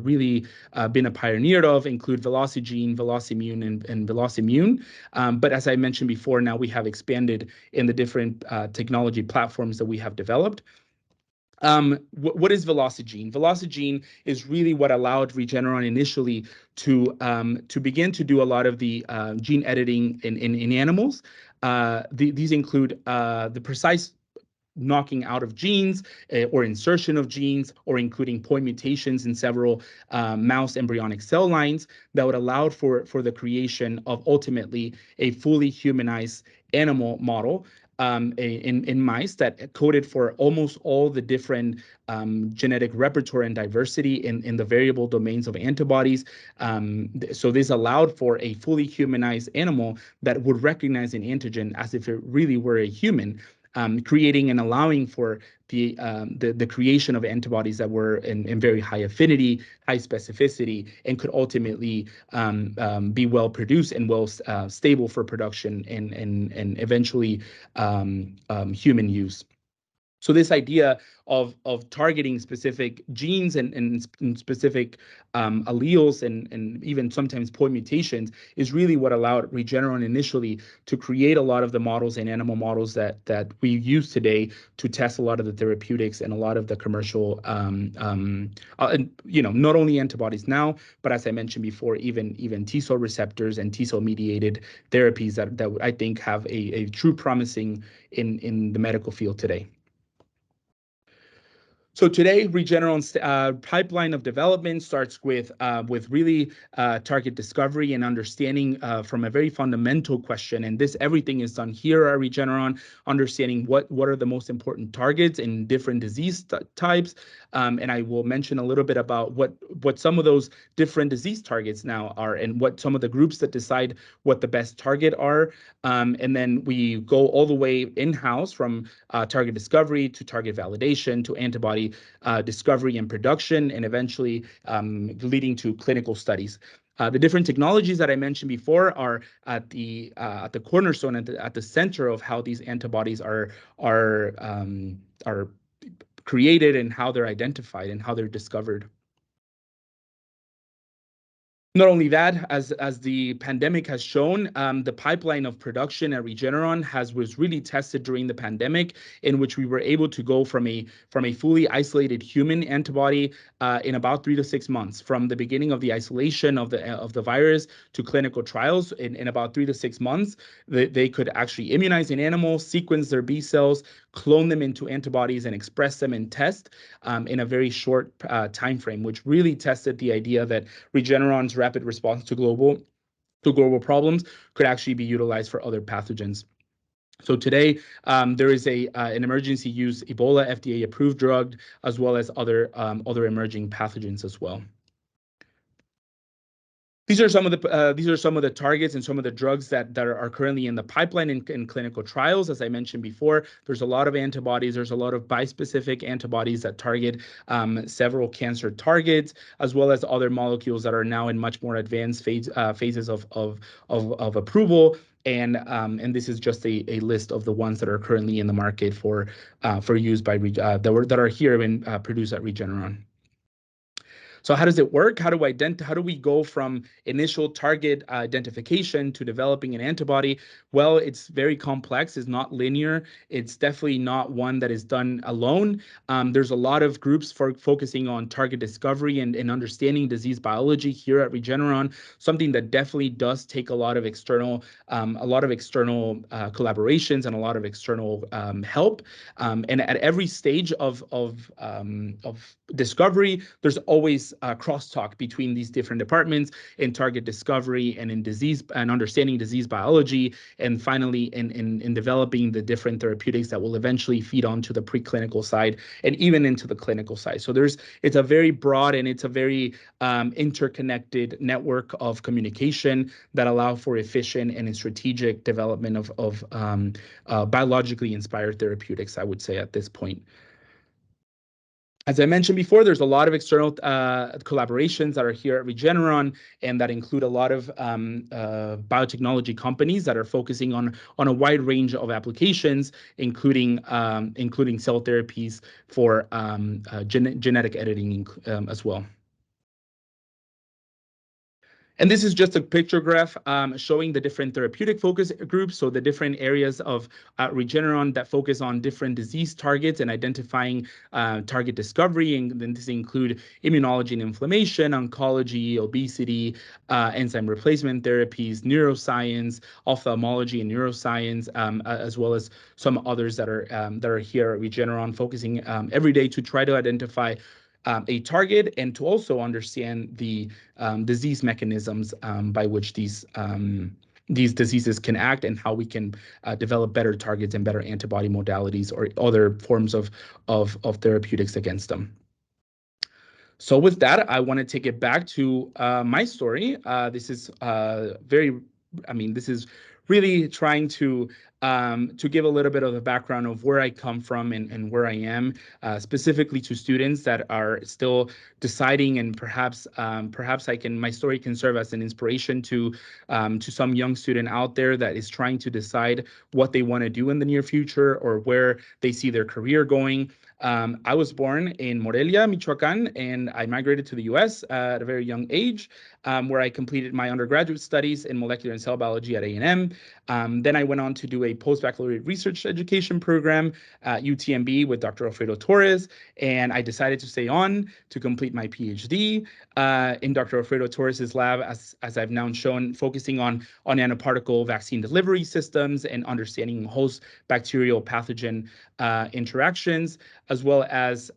really been a pioneer of include VelociGene, VelociImmune, and VelociImmune. But as I mentioned before, now we have expanded in the different technology platforms that we have developed. What is VelociGene? VelociGene is really what allowed Regeneron initially to begin to do a lot of the gene editing in animals. These include the precise knocking out of genes or insertion of genes, or including point mutations in several mouse embryonic cell lines that would allow for the creation of ultimately a fully humanized animal model in mice that coded for almost all the different genetic repertoire and diversity in the variable domains of antibodies. So this allowed for a fully humanized animal that would recognize an antigen as if it really were a human. Creating and allowing for the creation of antibodies that were in very high affinity, high specificity, and could ultimately be well produced and well stable for production and eventually human use. So this idea of targeting specific genes and specific alleles and even sometimes point mutations is really what allowed Regeneron initially to create a lot of the models and animal models that we use today to test a lot of the therapeutics and a lot of the commercial, not only antibodies now, but as I mentioned before, even T-cell receptors and T-cell mediated therapies that I think have a true promising in the medical field today. So today, Regeneron's pipeline of development starts with really target discovery and understanding from a very fundamental question. And everything is done here at Regeneron, understanding what are the most important targets in different disease types. And I will mention a little bit about what some of those different disease targets now are and what some of the groups that decide what the best target are. And then we go all the way in-house from target discovery to target validation to antibody discovery and production, and eventually leading to clinical studies. The different technologies that I mentioned before are at the cornerstone, at the center of how these antibodies are created and how they're identified and how they're discovered. Not only that, as the pandemic has shown, the pipeline of production at Regeneron was really tested during the pandemic, in which we were able to go from a fully isolated human antibody in about 3 to 6 months, from the beginning of the isolation of the virus to clinical trials. In about 3 to 6 months, they could actually immunize an animal, sequence their B cells, clone them into antibodies, and express them in test in a very short time frame, which really tested the idea that Regeneron's rapid response to global problems could actually be utilized for other pathogens. So today, there is an emergency use Ebola FDA-approved drug, as well as other emerging pathogens as well. These are some of the targets and some of the drugs that are currently in the pipeline in clinical trials. As I mentioned before, there's a lot of antibodies. There's a lot of bispecific antibodies that target several cancer targets, as well as other molecules that are now in much more advanced phases of approval. And this is just a list of the ones that are currently in the market for use by that are here and produced at Regeneron. So how does it work? How do we go from initial target identification to developing an antibody? Well, it's very complex. It's not linear. It's definitely not one that is done alone. There's a lot of groups focusing on target discovery and understanding disease biology here at Regeneron, something that definitely does take a lot of external collaborations and a lot of external help. And at every stage of discovery, there's always crosstalk between these different departments in target discovery and in disease and understanding disease biology, and finally in developing the different therapeutics that will eventually feed onto the preclinical side and even into the clinical side. So it's a very broad and it's a very interconnected network of communication that allow for efficient and strategic development of biologically inspired therapeutics, I would say at this point. As I mentioned before, there's a lot of external collaborations that are here at Regeneron, and that include a lot of biotechnology companies that are focusing on a wide range of applications, including cell therapies for genetic editing as well. And this is just a picture graph showing the different therapeutic focus groups, so the different areas of Regeneron that focus on different disease targets and identifying target discovery. And then this include immunology and inflammation, oncology, obesity, enzyme replacement therapies, neuroscience, ophthalmology and neuroscience, as well as some others that are here at Regeneron, focusing every day to try to identify a target and to also understand the disease mechanisms by which these diseases can act, and how we can develop better targets and better antibody modalities or other forms of therapeutics against them. So with that, I want to take it back to my story. This is this is really trying to give a little bit of a background of where I come from and where I am, specifically to students that are still deciding, and perhaps my story can serve as an inspiration to some young student out there that is trying to decide what they want to do in the near future or where they see their career going. I was born in Morelia, Michoacán, and I migrated to the US at a very young age, where I completed my undergraduate studies in molecular and cell biology at A&M. Then I went on to do a post-baccalaureate research education program at UTMB with Dr. 𝗿𝗿𝗄𝗏, and I decided to stay on to complete my PhD in Dr. 𝗿𝗿𝗄𝗏's lab, as I've now shown, focusing on nanoparticle vaccine delivery systems and understanding host bacterial pathogen interactions, as well as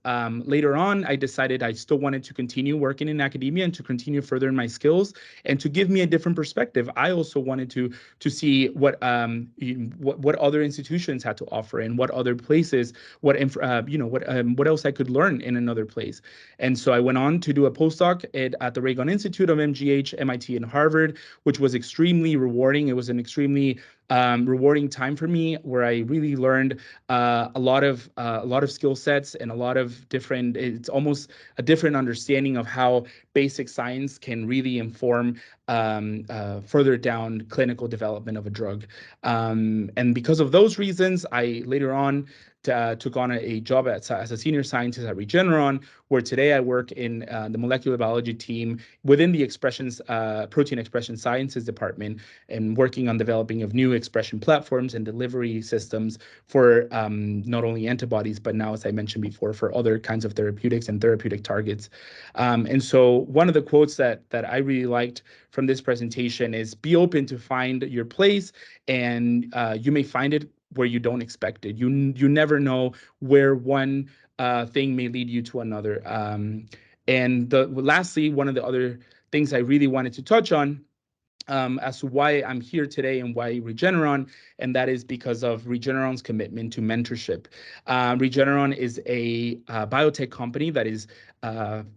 later on, I decided I still wanted to continue working in academia and to continue furthering my skills and to give me a different perspective. I also wanted to see what other institutions had to offer and what other places, what else I could learn in another place. And so I went on to do a postdoc at the Reagan Institute of MGH, MIT, and Harvard, which was extremely rewarding. It was an extremely rewarding time for me, where I really learned a lot of skill sets and a lot of different. It's almost a different understanding of how basic science can really inform further down clinical development of a drug. And because of those reasons, I later on took on a job as a senior scientist at Regeneron, where today I work in the molecular biology team within the protein expression sciences department, and working on developing of new expression platforms and delivery systems for not only antibodies, but now, as I mentioned before, for other kinds of therapeutics and therapeutic targets. And so one of the quotes that I really liked from this presentation is, be open to find your place, and you may find it where you don't expect it. You never know where one thing may lead you to another. And lastly, one of the other things I really wanted to touch on as to why I'm here today and why Regeneron, and that is because of Regeneron's commitment to mentorship. Regeneron is a biotech company that is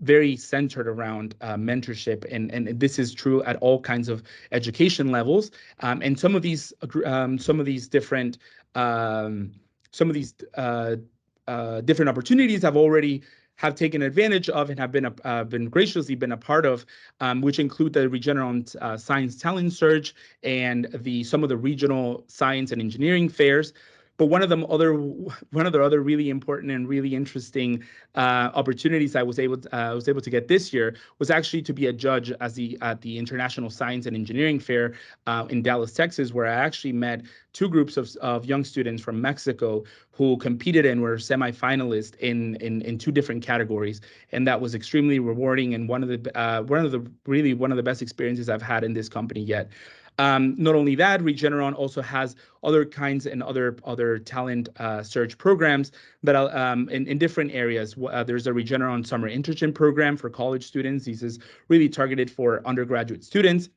very centered around mentorship, and this is true at all kinds of education levels. And some of these different opportunities have taken advantage of and have been graciously been a part of, which include the Regeneron Science Talent Search and some of the regional science and engineering fairs. But one of the other really important and really interesting opportunities I was able to get this year was actually to be a judge at the International Science and Engineering Fair in Dallas, Texas, where I actually met two groups of young students from Mexico who competed and were semifinalists in two different categories, and that was extremely rewarding and one of the best experiences I've had in this company yet. Not only that, Regeneron also has other kinds and other talent search programs that in different areas. There's a Regeneron Summer Internship Program for college students. This is really targeted for undergraduate students.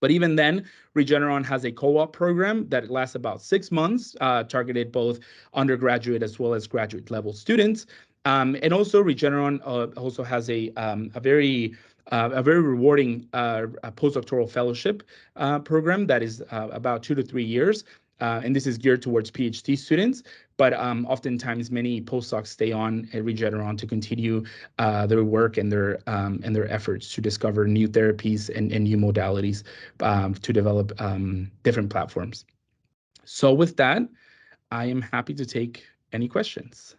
But even then, Regeneron has a co-op program that lasts about 6 months, targeted both undergraduate as well as graduate level students. And also Regeneron also has a very rewarding postdoctoral fellowship program that is about 2 to 3 years. And this is geared towards PhD students, but oftentimes many postdocs stay on at Regeneron to continue their work and their efforts to discover new therapies and new modalities to develop different platforms. So with that, I am happy to take any questions.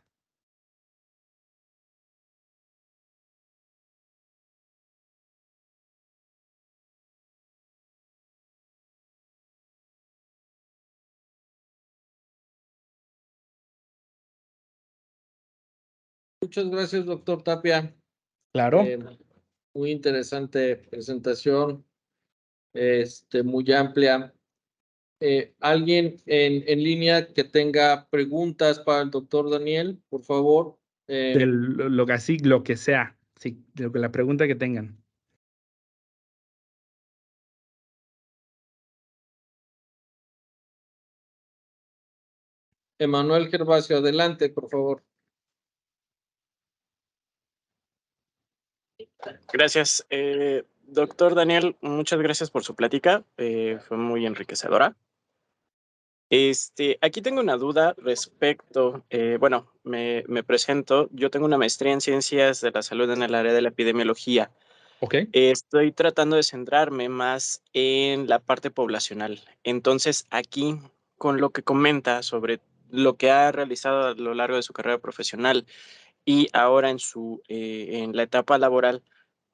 Muchas gracias, doctor Tapia. Claro. Muy interesante presentación, muy amplia. ¿Alguien en línea que tenga preguntas para el doctor Daniel, por favor? Lo que sea, sí, la pregunta que tengan. 𝗵𝗺𝗀𝗻𝗁𝗂𝐻𝗁𝐵, adelante, por favor. Gracias. Doctor Daniel, muchas gracias por su plática. Fue muy enriquecedora. Aquí tengo una duda respecto, bueno, me presento. Yo tengo una maestría en Ciencias de la Salud en el área de la epidemiología. Okay. Estoy tratando de centrarme más en la parte poblacional. Entonces, aquí, con lo que comenta sobre lo que ha realizado a lo largo de su carrera profesional y ahora en la etapa laboral,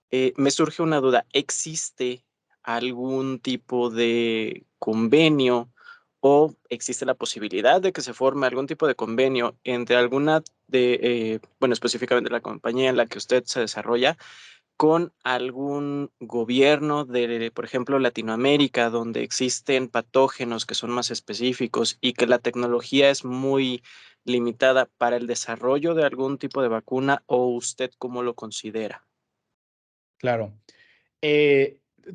me surge una duda. ¿Existe algún tipo de convenio o existe la posibilidad de que se forme algún tipo de convenio entre alguna bueno, específicamente la compañía en la que usted se desarrolla, con algún gobierno de, por ejemplo, Latinoamérica, donde existen patógenos que son más específicos y que la tecnología es muy limitada para el desarrollo de algún tipo de vacuna, o usted cómo lo considera? Claro.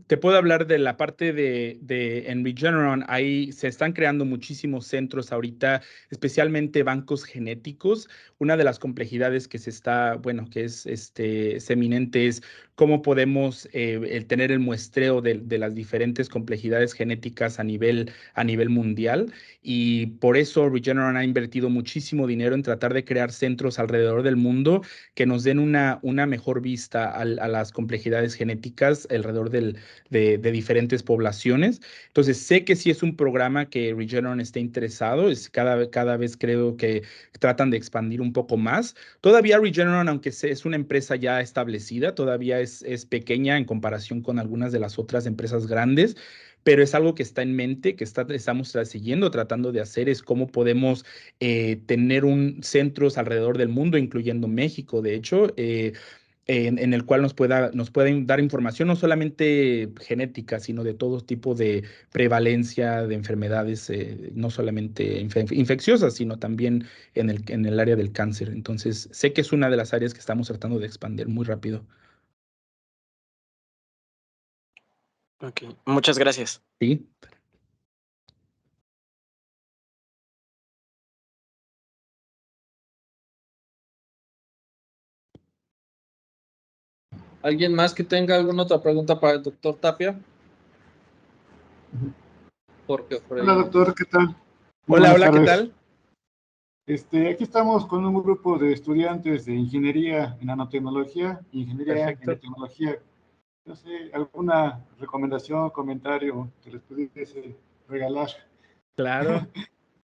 Te puedo hablar de la parte en Regeneron. Ahí se están creando muchísimos centros ahorita, especialmente bancos genéticos. Una de las complejidades que es eminente es cómo podemos tener el muestreo de las diferentes complejidades genéticas a nivel mundial. Y por eso Regeneron ha invertido muchísimo dinero en tratar de crear centros alrededor del mundo que nos den una mejor vista a las complejidades genéticas alrededor del diferentes poblaciones. Entonces, sé que sí es un programa que Regeneron está interesado, cada vez creo que tratan de expandir un poco más. Todavía Regeneron, aunque es una empresa ya establecida, todavía es pequeña en comparación con algunas de las otras empresas grandes, pero es algo que está en mente, que estamos siguiendo, tratando de hacer, es cómo podemos tener centros alrededor del mundo, incluyendo México, de hecho, en el cual nos pueden dar información no solamente genética, sino de todo tipo de prevalencia de enfermedades, no solamente infecciosas, sino también en el área del cáncer. Entonces, sé que es una de las áreas que estamos tratando de expandir muy rápido. Ok, muchas gracias. Sí. ¿Alguien más que tenga alguna otra pregunta para el doctor Tapia? Hola, doctor, ¿qué tal? Hola, ¿qué tal? Aquí estamos con un grupo de estudiantes de ingeniería en nanotecnología, ingeniería en biotecnología. No sé, ¿alguna recomendación, comentario que les pudiese regalar? Claro.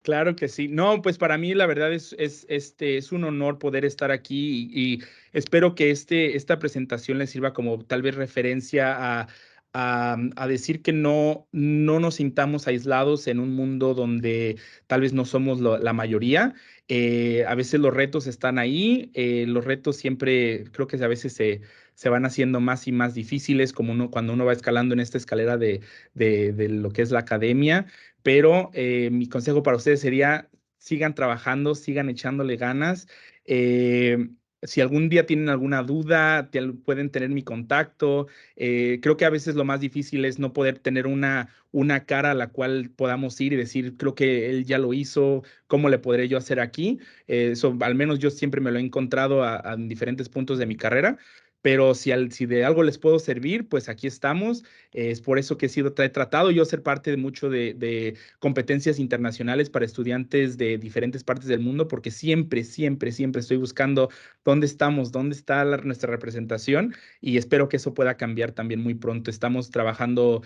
Claro que sí. No, pues para mí la verdad es un honor poder estar aquí y espero que esta presentación les sirva como tal vez referencia a decir que no nos sintamos aislados en un mundo donde tal vez no somos la mayoría. A veces los retos están ahí, los retos siempre creo que a veces se van haciendo más y más difíciles cuando uno va escalando en esta escalera de lo que es la academia. Pero mi consejo para ustedes sería, sigan trabajando, sigan echándole ganas. Si algún día tienen alguna duda, pueden tener mi contacto. Creo que a veces lo más difícil es no poder tener una cara a la cual podamos ir y decir, creo que él ya lo hizo, ¿cómo le podré yo hacer aquí? Eso, al menos yo siempre me lo he encontrado a diferentes puntos de mi carrera. Pero si de algo les puedo servir, pues aquí estamos. Es por eso que he tratado yo ser parte de mucho de competencias internacionales para estudiantes de diferentes partes del mundo, porque siempre estoy buscando dónde estamos, dónde está nuestra representación, y espero que eso pueda cambiar también muy pronto. Estamos trabajando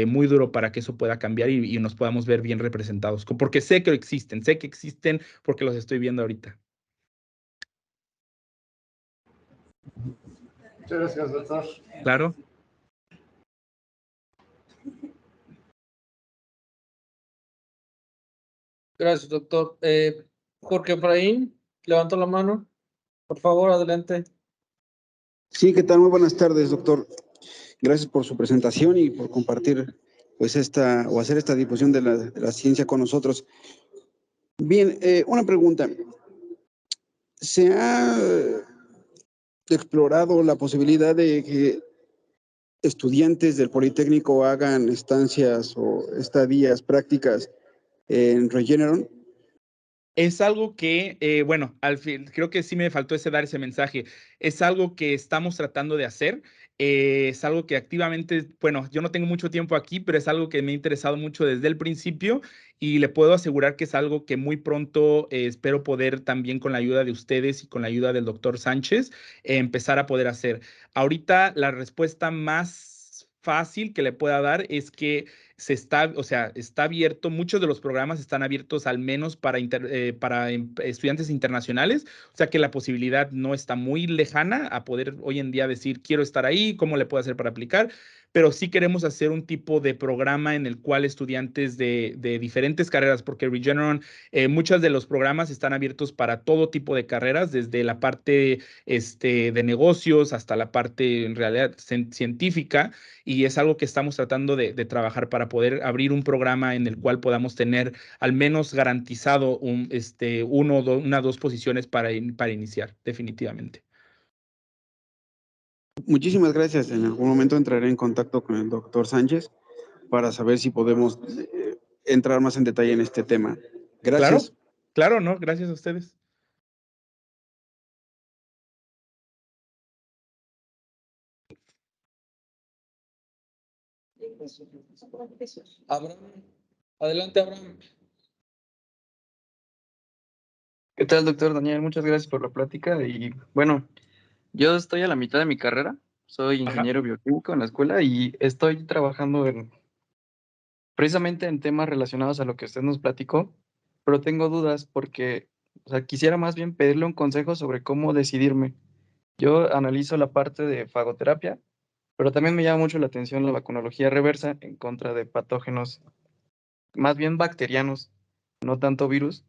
muy duro para que eso pueda cambiar y nos podamos ver bien representados, porque sé que existen porque los estoy viendo ahorita. Muchas gracias, doctor. Claro. Gracias, doctor. Jorge Efraín, levanta la mano. Por favor, adelante. Sí, ¿qué tal? Muy buenas tardes, doctor. Gracias por su presentación y por compartir pues hacer esta difusión de la ciencia con nosotros. Bien, una pregunta. ¿Se ha explorado la posibilidad de que estudiantes del Politécnico hagan estancias o estadías prácticas en Regeneron? Es algo que, bueno, al fin, creo que sí me faltó dar ese mensaje. Es algo que estamos tratando de hacer. Es algo que activamente, bueno, yo no tengo mucho tiempo aquí, pero es algo que me ha interesado mucho desde el principio y le puedo asegurar que es algo que muy pronto espero poder también con la ayuda de ustedes y con la ayuda del doctor Sánchez empezar a poder hacer. Ahorita la respuesta más fácil que le pueda dar es que está abierto, muchos de los programas están abiertos al menos para estudiantes internacionales, o sea que la posibilidad no está muy lejana a poder hoy en día decir, quiero estar ahí, ¿cómo le puedo hacer para aplicar? Pero sí queremos hacer un tipo de programa en el cual estudiantes de diferentes carreras, porque Regeneron, muchos de los programas están abiertos para todo tipo de carreras, desde la parte de negocios hasta la parte en realidad científica, y es algo que estamos tratando de trabajar para poder abrir un programa en el cual podamos tener al menos garantizado una o dos posiciones para iniciar, definitivamente. Muchísimas gracias. En algún momento entraré en contacto con el doctor Sánchez para saber si podemos entrar más en detalle en este tema. Gracias. Claro, no, gracias a ustedes. Abraham, adelante, Abraham. ¿Qué tal, doctor Daniel? Muchas gracias por la plática. Y bueno, yo estoy a la mitad de mi carrera. Soy ingeniero bioquímico en la escuela y estoy trabajando precisamente en temas relacionados a lo que usted nos platicó, pero tengo dudas porque, o sea, quisiera más bien pedirle un consejo sobre cómo decidirme. Yo analizo la parte de fagoterapia, pero también me llama mucho la atención la vacunología reversa en contra de patógenos, más bien bacterianos, no tanto virus,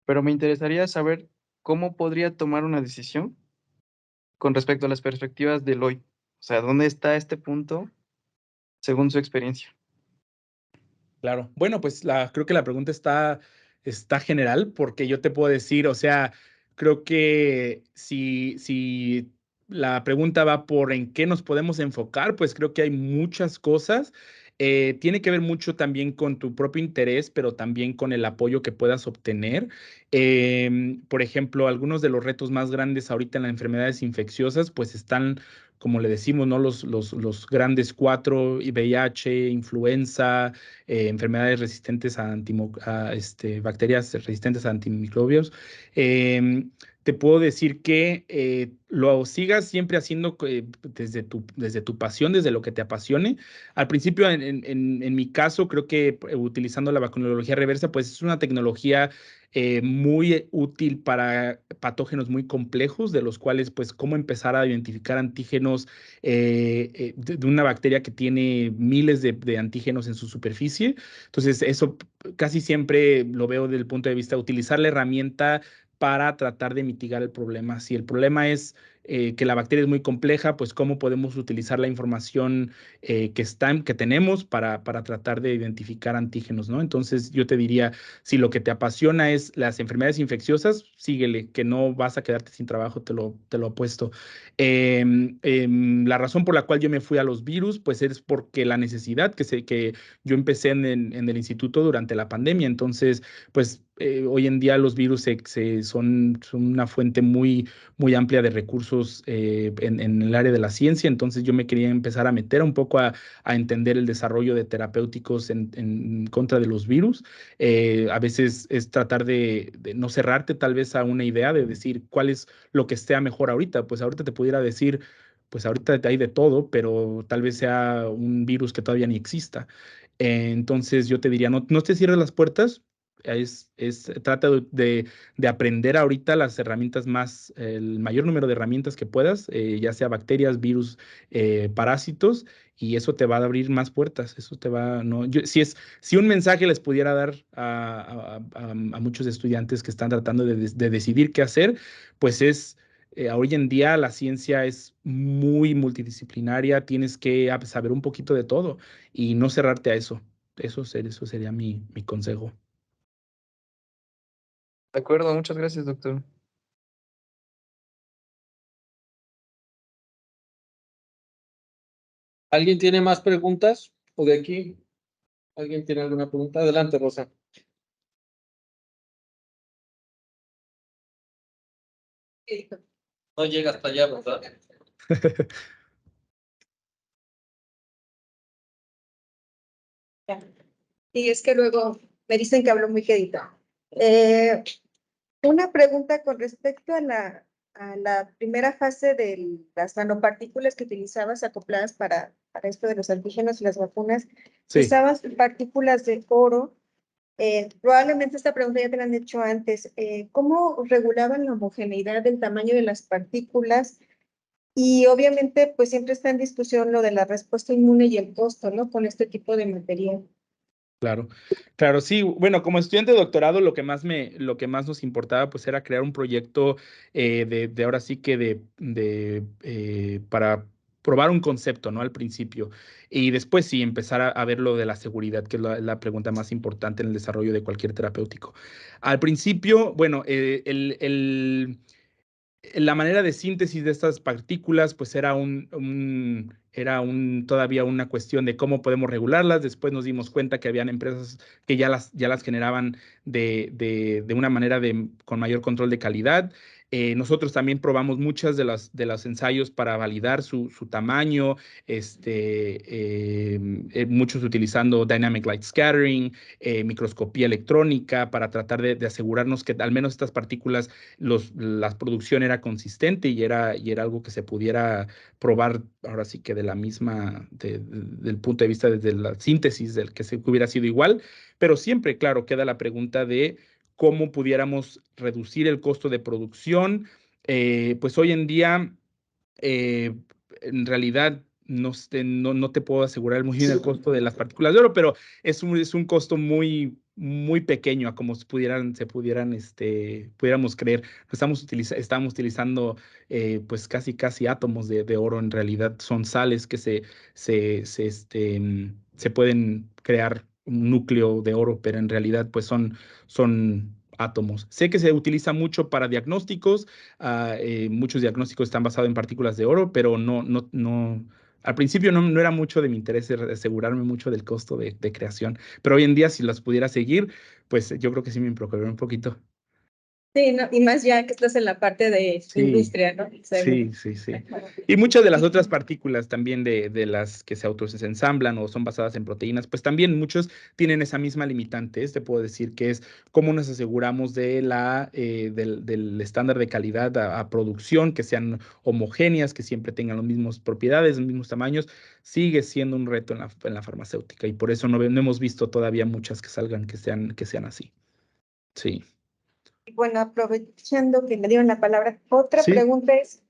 pero me interesaría saber cómo podría tomar una decisión con respecto a las perspectivas del hoy. O sea, ¿dónde está este punto según su experiencia? Claro. Bueno, pues creo que la pregunta está general, porque yo te puedo decir, o sea, creo que si la pregunta va por en qué nos podemos enfocar, pues creo que hay muchas cosas. Tiene que ver mucho también con tu propio interés, pero también con el apoyo que puedas obtener. Por ejemplo, algunos de los retos más grandes ahorita en las enfermedades infecciosas, pues están, como le decimos, ¿no? Los grandes cuatro, y VIH, influenza, enfermedades resistentes bacterias resistentes a antimicrobios. Te puedo decir que lo sigas siempre haciendo desde tu pasión, desde lo que te apasione. Al principio, en mi caso, creo que utilizando la vacunología reversa, pues es una tecnología muy útil para patógenos muy complejos, de los cuales, pues, cómo empezar a identificar antígenos de una bacteria que tiene miles de antígenos en su superficie. Entonces, eso casi siempre lo veo desde el punto de vista de utilizar la herramienta para tratar de mitigar el problema. Si el problema es que la bacteria es muy compleja, pues cómo podemos utilizar la información que tenemos para tratar de identificar antígenos, ¿no? Entonces, yo te diría, si lo que te apasiona es las enfermedades infecciosas, síguele, que no vas a quedarte sin trabajo, te lo apuesto. La razón por la cual yo me fui a los virus, pues es porque la necesidad que yo empecé en el instituto durante la pandemia. Entonces, pues hoy en día los virus son una fuente muy, muy amplia de recursos en el área de la ciencia. Entonces, yo me quería empezar a meter un poco a entender el desarrollo de terapéuticos en contra de los virus. A veces es tratar de no cerrarte tal vez a una idea de decir cuál es lo que esté mejor ahorita. Pues ahorita te pudiera decir, pues ahorita hay de todo, pero tal vez sea un virus que todavía ni exista. Entonces yo te diría, no te cierres las puertas. Trata de aprender ahorita las herramientas el mayor número de herramientas que puedas, ya sea bacterias, virus, parásitos, y eso te va a abrir más puertas. Eso te va, no, si un mensaje les pudiera dar a muchos estudiantes que están tratando de decidir qué hacer, pues hoy en día la ciencia es muy multidisciplinaria, tienes que saber un poquito de todo y no cerrarte a eso. Eso sería mi consejo. De acuerdo, muchas gracias, doctor. ¿Alguien tiene más preguntas? ¿O de aquí? ¿Alguien tiene alguna pregunta? Adelante, Rosa. No llega hasta allá, ¿verdad? Y es que luego me dicen que hablo muy quedito. Una pregunta con respecto a la primera fase de las nanopartículas que utilizabas acopladas para esto de los antígenos y las vacunas. Sí. Usabas partículas de oro. Probablemente esta pregunta ya te la han hecho antes. ¿Cómo regulaban la homogeneidad del tamaño de las partículas? Y obviamente, pues siempre está en discusión lo de la respuesta inmune y el costo, ¿no? Con este tipo de material. Claro, sí. Bueno, como estudiante de doctorado, lo que más nos importaba, pues, era crear un proyecto de ahora sí que para probar un concepto, ¿no? Al principio. Y después sí, empezar a ver lo de la seguridad, que es la pregunta más importante en el desarrollo de cualquier terapéutico. Al principio, bueno, la manera de síntesis de estas partículas, pues era todavía una cuestión de cómo podemos regularlas. Después nos dimos cuenta que habían empresas que ya las generaban de una manera con mayor control de calidad. Nosotros también probamos muchas de los ensayos para validar su tamaño, muchos utilizando Dynamic Light Scattering, microscopía electrónica, para tratar de asegurarnos que al menos estas partículas, la producción era consistente y era algo que se pudiera probar ahora sí que de la misma, del punto de vista desde la síntesis, del que se hubiera sido igual, pero siempre, claro, queda la pregunta de cómo pudiéramos reducir el costo de producción. Pues hoy en día, en realidad, no te puedo asegurar muy bien el costo de las partículas de oro, pero es un costo muy, muy pequeño a como pudiéramos creer. Estamos utilizando pues casi átomos de oro. En realidad son sales que se pueden crear un núcleo de oro, pero en realidad pues son átomos. Sé que se utiliza mucho para diagnósticos. Muchos diagnósticos están basados en partículas de oro, pero al principio no era mucho de mi interés asegurarme mucho del costo de creación, pero hoy en día si las pudiera seguir, pues yo creo que sí me preocuparía un poquito. Sí, no, y más ya que estás en la parte de industria, ¿no? Sí. Y muchas de las otras partículas también de las que se autoensamblan o son basadas en proteínas, pues también muchos tienen esa misma limitante. Te puedo decir que es cómo nos aseguramos del estándar de calidad a producción, que sean homogéneas, que siempre tengan las mismas propiedades, los mismos tamaños. Sigue siendo un reto en la farmacéutica y por eso no hemos visto todavía muchas que salgan que sean así. Sí. Bueno, aprovechando que me dieron la palabra, otra Sí. pregunta es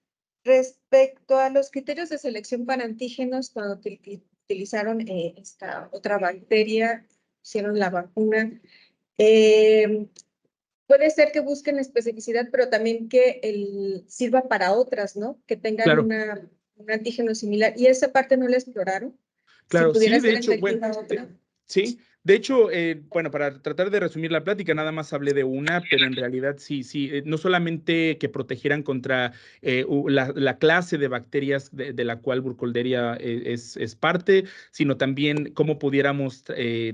respecto a los criterios de selección para antígenos cuando utilizaron esta otra bacteria, hicieron la vacuna. Puede ser que busquen especificidad, pero también que sirva para otras, ¿no? Que tengan Claro. un antígeno similar. ¿Y esa parte no la exploraron? Claro, Si pudiera sí, de ser hecho, efectiva otra. sí, de hecho, bueno, para tratar de resumir la plática, nada más hablé de una, pero en realidad sí, no solamente que protegieran contra la clase de bacterias de la cual Burkholderia es parte, sino también cómo pudiéramos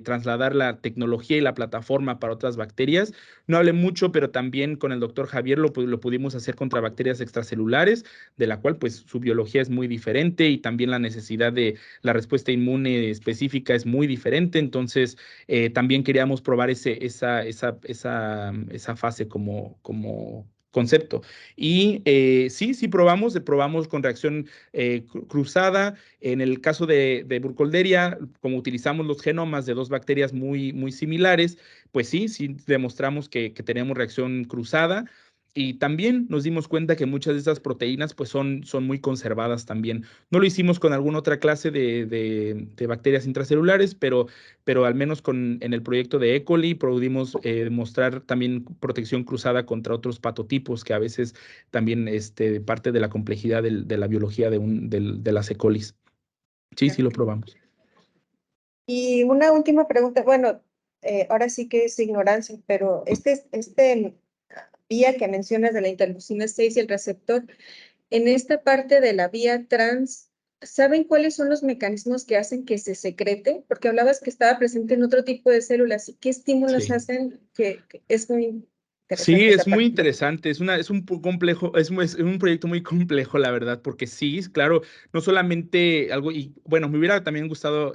trasladar la tecnología y la plataforma para otras bacterias. No hablé mucho, pero también con el doctor Javier lo pudimos hacer contra bacterias extracelulares, de la cual pues su biología es muy diferente y también la necesidad de la respuesta inmune específica es muy diferente. Entonces, también queríamos probar esa fase como concepto. Y sí probamos con reacción cruzada. En el caso de Burkholderia, como utilizamos los genomas de dos bacterias muy similares, pues sí demostramos que tenemos reacción cruzada. Y también nos dimos cuenta que muchas de estas proteínas pues son muy conservadas también. No lo hicimos con alguna otra clase de bacterias intracelulares, pero al menos en el proyecto de E. coli pudimos mostrar también protección cruzada contra otros patotipos que a veces también parte de la complejidad de la biología de las E. colis. Sí lo probamos. Y una última pregunta, bueno, ahora sí que es ignorancia, pero vía que mencionas de la interleucina 6 y el receptor, en esta parte de la vía trans, ¿saben cuáles son los mecanismos que hacen que se secrete? Porque hablabas que estaba presente en otro tipo de células. ¿Y qué estímulos hacen que es muy interesante? Sí, es muy interesante. Es un complejo, es un proyecto muy complejo, la verdad, porque sí, claro, no solamente algo, y bueno, me hubiera también gustado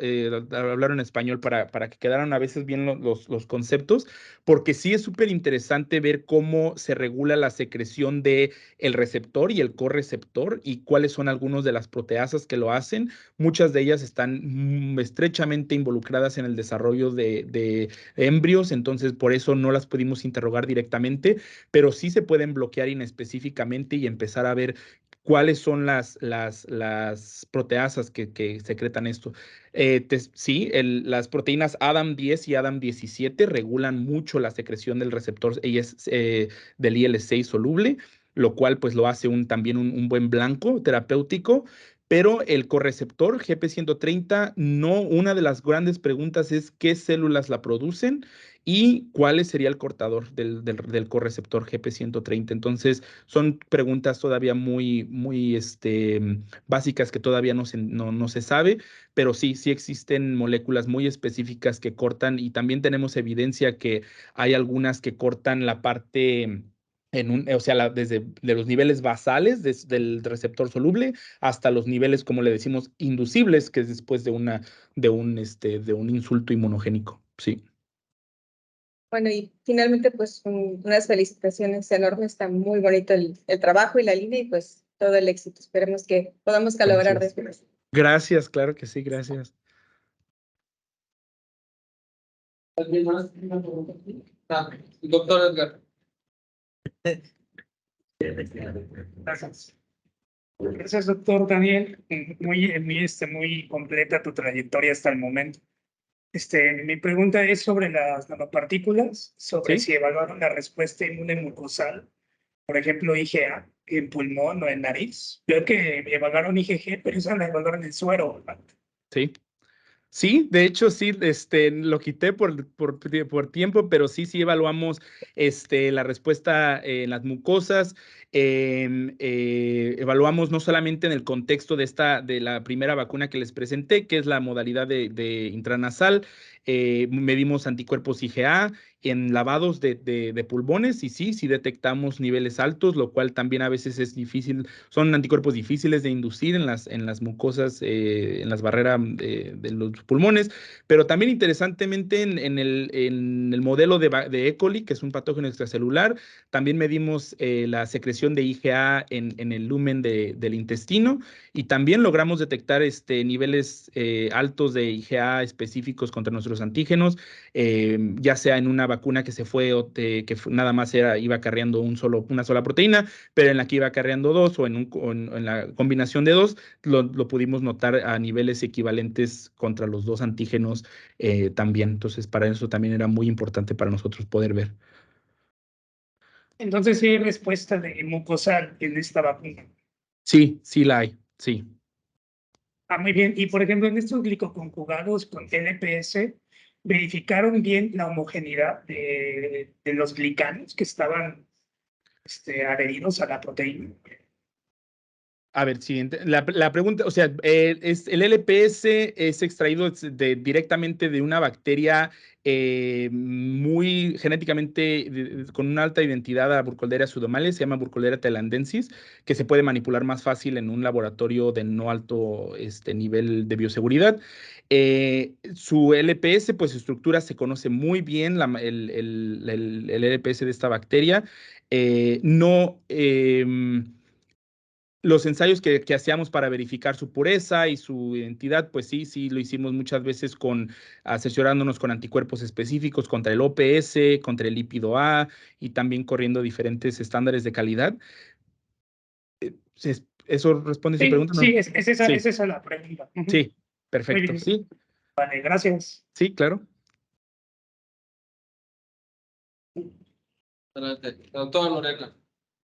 hablar en español para que quedaran a veces bien los conceptos, porque sí es súper interesante ver cómo se regula la secreción de el receptor y el correceptor y cuáles son algunas de las proteasas que lo hacen. Muchas de ellas están estrechamente involucradas en el desarrollo de embrios, entonces por eso no las pudimos interrogar directamente, pero sí se pueden bloquear inespecíficamente y empezar a ver cuáles son las proteasas que secretan esto. Sí, las proteínas ADAM10 y ADAM17 regulan mucho la secreción del receptor del IL-6 soluble, lo cual pues lo hace también un buen blanco terapéutico. Pero el correceptor GP130, no, una de las grandes preguntas es qué células la producen y cuál sería el cortador del correceptor GP130. Entonces, son preguntas todavía muy básicas que todavía no se sabe, pero sí existen moléculas muy específicas que cortan y también tenemos evidencia que hay algunas que cortan la parte o sea, desde de los niveles basales del receptor soluble hasta los niveles, como le decimos, inducibles, que es después de un insulto inmunogénico. Sí. Bueno, y finalmente, pues, unas felicitaciones enormes. Está muy bonito el trabajo y la línea y pues todo el éxito. Esperemos que podamos colaborar después. Gracias, claro que sí, gracias. ¿Alguien más? Doctor Edgar. Gracias. Gracias, doctor Daniel. Muy completa tu trayectoria hasta el momento. Mi pregunta es sobre las nanopartículas, sobre si evaluaron la respuesta inmune mucosal, por ejemplo, IgA, en pulmón o en nariz. Veo que evaluaron IgG, pero esa la evaluaron en suero, ¿verdad? Sí. Sí, de hecho sí, lo quité por tiempo, pero sí evaluamos la respuesta en las mucosas. Evaluamos no solamente en el contexto de la primera vacuna que les presenté, que es la modalidad de intranasal. Medimos anticuerpos IgA en lavados de pulmones y sí detectamos niveles altos, lo cual también a veces es difícil, son anticuerpos difíciles de inducir en las mucosas, en las barreras de los pulmones, pero también interesantemente en el modelo de E. coli, que es un patógeno extracelular, también medimos la secreción de IgA en el lumen del intestino y también logramos detectar niveles altos de IgA específicos contra nuestros antígenos, ya sea en una vacuna que se fue nada más iba acarreando una sola proteína, pero en la que iba acarreando dos o en la combinación de dos, lo pudimos notar a niveles equivalentes contra los dos antígenos también. Entonces, para eso también era muy importante para nosotros poder ver. Entonces, ¿sí hay respuesta de mucosal en esta vacuna? Sí la hay, sí. Muy bien. Y, por ejemplo, en estos glicoconjugados con LPS, ¿verificaron bien la homogeneidad de los glicanos que estaban adheridos a la proteína? A ver, siguiente. La pregunta, o sea, el LPS es extraído directamente de una bacteria muy genéticamente con una alta identidad a Burkholderia pseudomales, se llama Burkholderia thailandensis, que se puede manipular más fácil en un laboratorio de no alto nivel de bioseguridad. Su LPS, pues su estructura se conoce muy bien, el LPS de esta bacteria. Los ensayos que hacíamos para verificar su pureza y su identidad, pues sí lo hicimos muchas veces asesorándonos con anticuerpos específicos contra el OPS, contra el lípido A y también corriendo diferentes estándares de calidad. ¿Eso responde a su pregunta? Sí, es esa la pregunta. Sí, perfecto, sí. Vale, gracias. Sí, claro. Adelante. Doctora Lorena.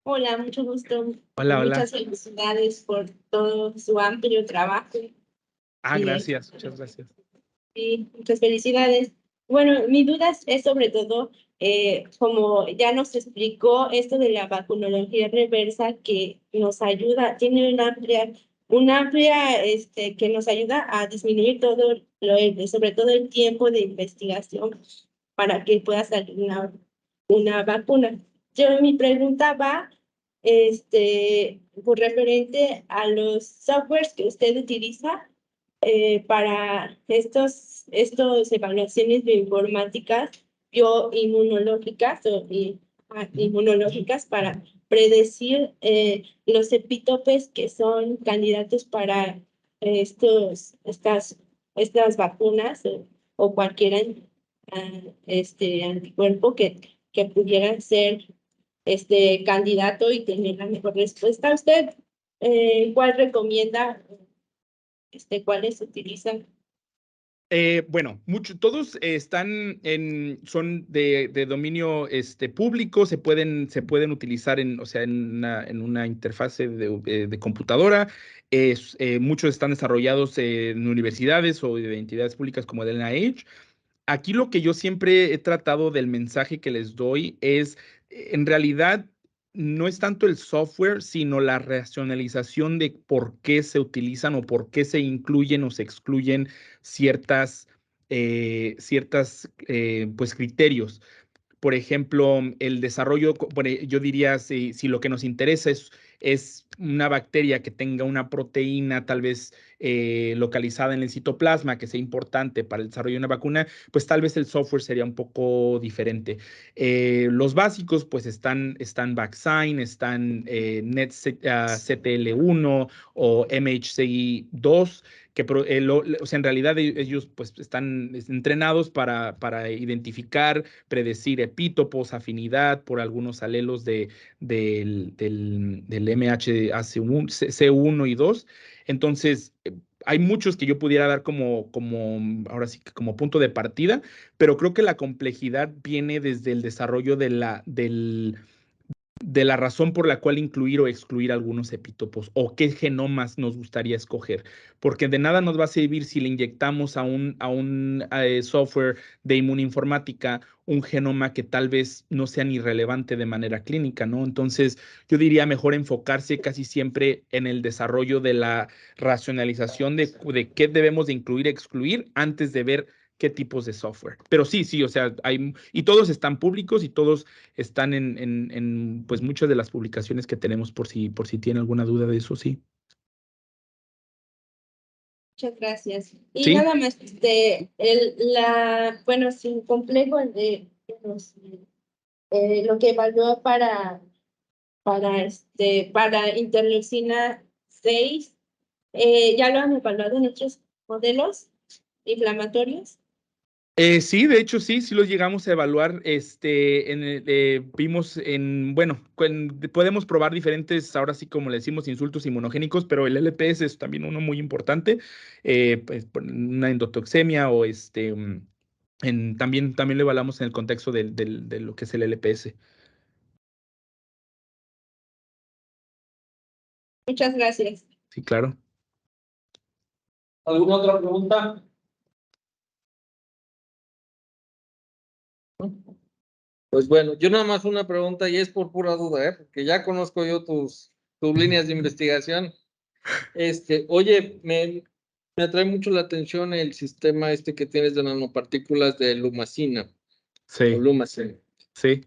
Hola, mucho gusto. Hola. Muchas felicidades por todo su amplio trabajo. Gracias, muchas gracias. Sí, muchas felicidades. Bueno, mi duda es sobre todo, como ya nos explicó, esto de la vacunología reversa que nos ayuda, tiene una amplia que nos ayuda a disminuir sobre todo el tiempo de investigación para que pueda salir una vacuna. Mi pregunta va por referente a los softwares que usted utiliza para estas evaluaciones bioinformáticas, bioinmunológicas inmunológicas para predecir los epítopes que son candidatos para estas vacunas o cualquier anticuerpo que pudiera ser candidato y tener la mejor respuesta. ¿Usted cuál recomienda? ¿Cuáles se utilizan? Bueno, todos son de dominio público, se pueden utilizar en una interfase de computadora. Muchos están desarrollados en universidades o de entidades públicas como el NIH. Aquí lo que yo siempre he tratado del mensaje que les doy es, en realidad, no es tanto el software, sino la racionalización de por qué se utilizan o por qué se incluyen o se excluyen ciertas pues criterios. por ejemplo, el desarrollo, yo diría, si lo que nos interesa es una bacteria que tenga una proteína tal vez localizada en el citoplasma, que sea importante para el desarrollo de una vacuna, pues tal vez el software sería un poco diferente. Los básicos, pues están Vaccine, están NetCTL1 o MHCI2, que o sea, en realidad ellos pues están entrenados para identificar, predecir epítopos, afinidad por algunos alelos del MHC1 y 2. Entonces, hay muchos que yo pudiera dar ahora sí que como punto de partida, pero creo que la complejidad viene desde el desarrollo de la razón por la cual incluir o excluir algunos epítopos o qué genomas nos gustaría escoger, porque de nada nos va a servir si le inyectamos a un software de inmunoinformática un genoma que tal vez no sea ni relevante de manera clínica, ¿no? Entonces, yo diría mejor enfocarse casi siempre en el desarrollo de la racionalización de qué debemos de incluir, excluir, antes de ver qué tipos de software. Pero sí, o sea, y todos están públicos y todos están en pues muchas de las publicaciones que tenemos, por si tienen alguna duda de eso, sí. Muchas gracias. Y ¿Sí? nada más, bueno, sin complejo lo que evaluó para interleucina 6, ¿ya lo han evaluado en otros modelos inflamatorios? Sí, de hecho sí los llegamos a evaluar. Vimos bueno, podemos probar diferentes, ahora sí como le decimos, insultos inmunogénicos, pero el LPS es también uno muy importante, pues, una endotoxemia o también lo evaluamos en el contexto de lo que es el LPS. Muchas gracias. Sí, claro. ¿Alguna otra pregunta? Pues bueno, yo nada más una pregunta y es por pura duda, porque ya conozco yo tus líneas de investigación. Oye, me atrae mucho la atención el sistema que tienes de nanopartículas de lumacina. Sí. O lumacin. Sí.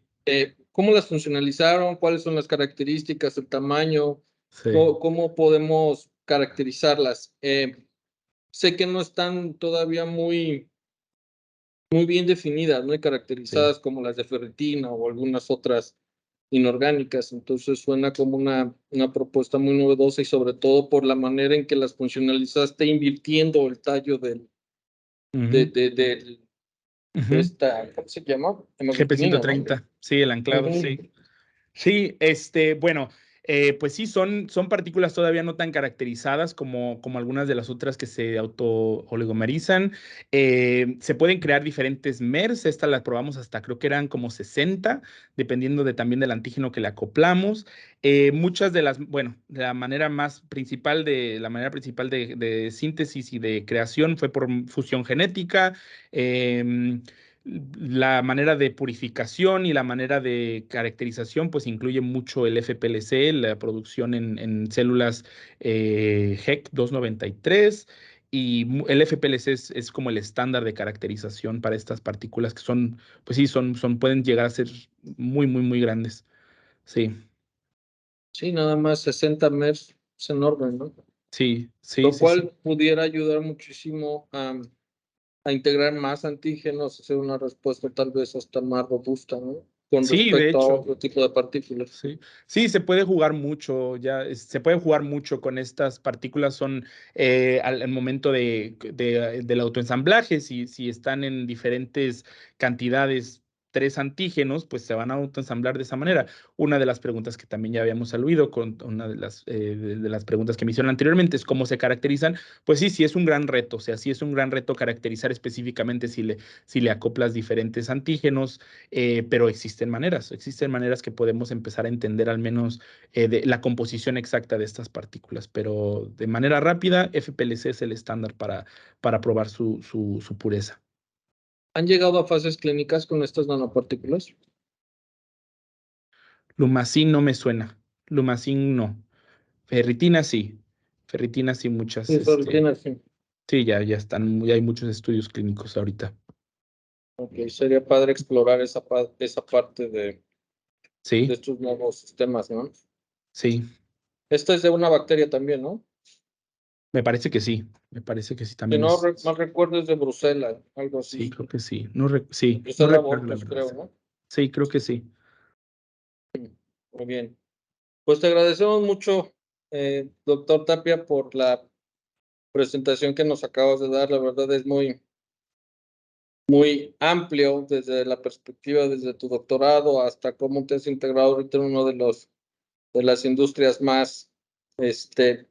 ¿Cómo las funcionalizaron? ¿Cuáles son las características, el tamaño? Sí. ¿Cómo podemos caracterizarlas? Sé que no están todavía muy bien definidas, ¿no? Y caracterizadas como las de ferritina o algunas otras inorgánicas. Entonces suena como una propuesta muy novedosa y sobre todo por la manera en que las funcionalizaste invirtiendo el tallo del ¿cómo se llama? 𝗪-30, ¿no? Sí, el anclado, sí. Sí, bueno, pues sí, son partículas todavía no tan caracterizadas como algunas de las otras que se auto-oligomerizan. Se pueden crear diferentes MERs, estas las probamos hasta creo que eran como 60, dependiendo también del antígeno que le acoplamos. Muchas de la manera principal de síntesis y de creación fue por fusión genética. La manera de purificación y la manera de caracterización pues incluye mucho el 𝗵𝗄LC, la producción en células HEC293, y el 𝗵𝗄LC es como el estándar de caracterización para estas partículas que pues sí, pueden llegar a ser muy, muy, muy grandes. Sí. Sí, nada más 60 MERS es enorme, ¿no? Sí. Lo cual pudiera ayudar muchísimo a integrar más antígenos, hacer una respuesta tal vez hasta más robusta, ¿no? Con respecto a otro tipo de partículas. Sí, se puede jugar mucho, se puede jugar mucho con estas partículas, son al momento del autoensamblaje, si están en diferentes cantidades, 3 antígenos, pues se van a autoensamblar de esa manera. Una de las preguntas que también ya habíamos aludido con una de las preguntas que me hicieron anteriormente es cómo se caracterizan. Pues sí es un gran reto, o sea, sí es un gran reto caracterizar específicamente si le acoplas diferentes antígenos, pero existen maneras que podemos empezar a entender al menos de la composición exacta de estas partículas, pero de manera rápida, 𝗵𝗄LC es el estándar para probar su pureza. ¿Han llegado a fases clínicas con estas nanopartículas? Lumacin no me suena. Lumacin no. Ferritina sí. Ferritina sí, muchas. Sí, ferritina sí. Sí, ya hay muchos estudios clínicos ahorita. Ok, sería padre explorar esa parte de Sí, estos nuevos sistemas, ¿no? sí, Esta es de una bacteria también, ¿no? me parece que sí. Me parece que sí Si también no es. mal recuerdo es de Bruselas, algo así. Sí, creo que sí. Sí, no Bruselas recuerdo la abortos, verdad. creo, ¿no? Sí, creo que sí. Muy bien. Pues te agradecemos mucho, doctor Tapia, por la presentación que nos acabas de dar. La verdad es muy amplio desde la perspectiva, desde tu doctorado hasta cómo te has integrado ahorita en uno de las industrias más,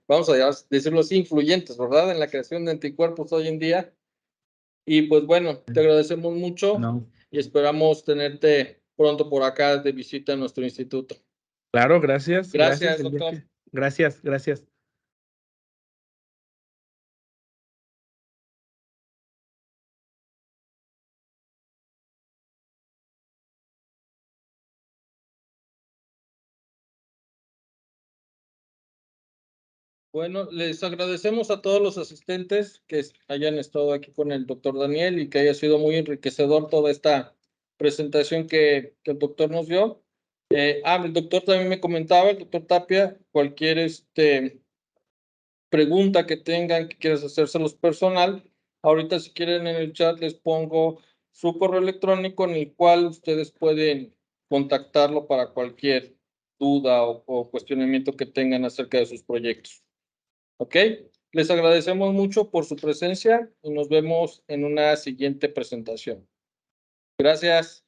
vamos a decirlo así, influyentes, ¿verdad? En la creación de anticuerpos hoy en día. Y pues bueno, te agradecemos mucho No. y esperamos tenerte pronto por acá de visita a nuestro instituto. Claro, gracias. Gracias, el día doctor. Gracias, gracias. Bueno, les agradecemos a todos los asistentes que hayan estado aquí con el doctor Daniel y que haya sido muy enriquecedor toda esta presentación que el doctor nos dio. El doctor también me comentaba, el doctor Tapia, cualquier pregunta que tengan, que quieras hacérselos personal, ahorita si quieren en el chat les pongo su correo electrónico en el cual ustedes pueden contactarlo para cualquier duda o cuestionamiento que tengan acerca de sus proyectos. ¿Ok? Les agradecemos mucho por su presencia y nos vemos en una siguiente presentación. Gracias.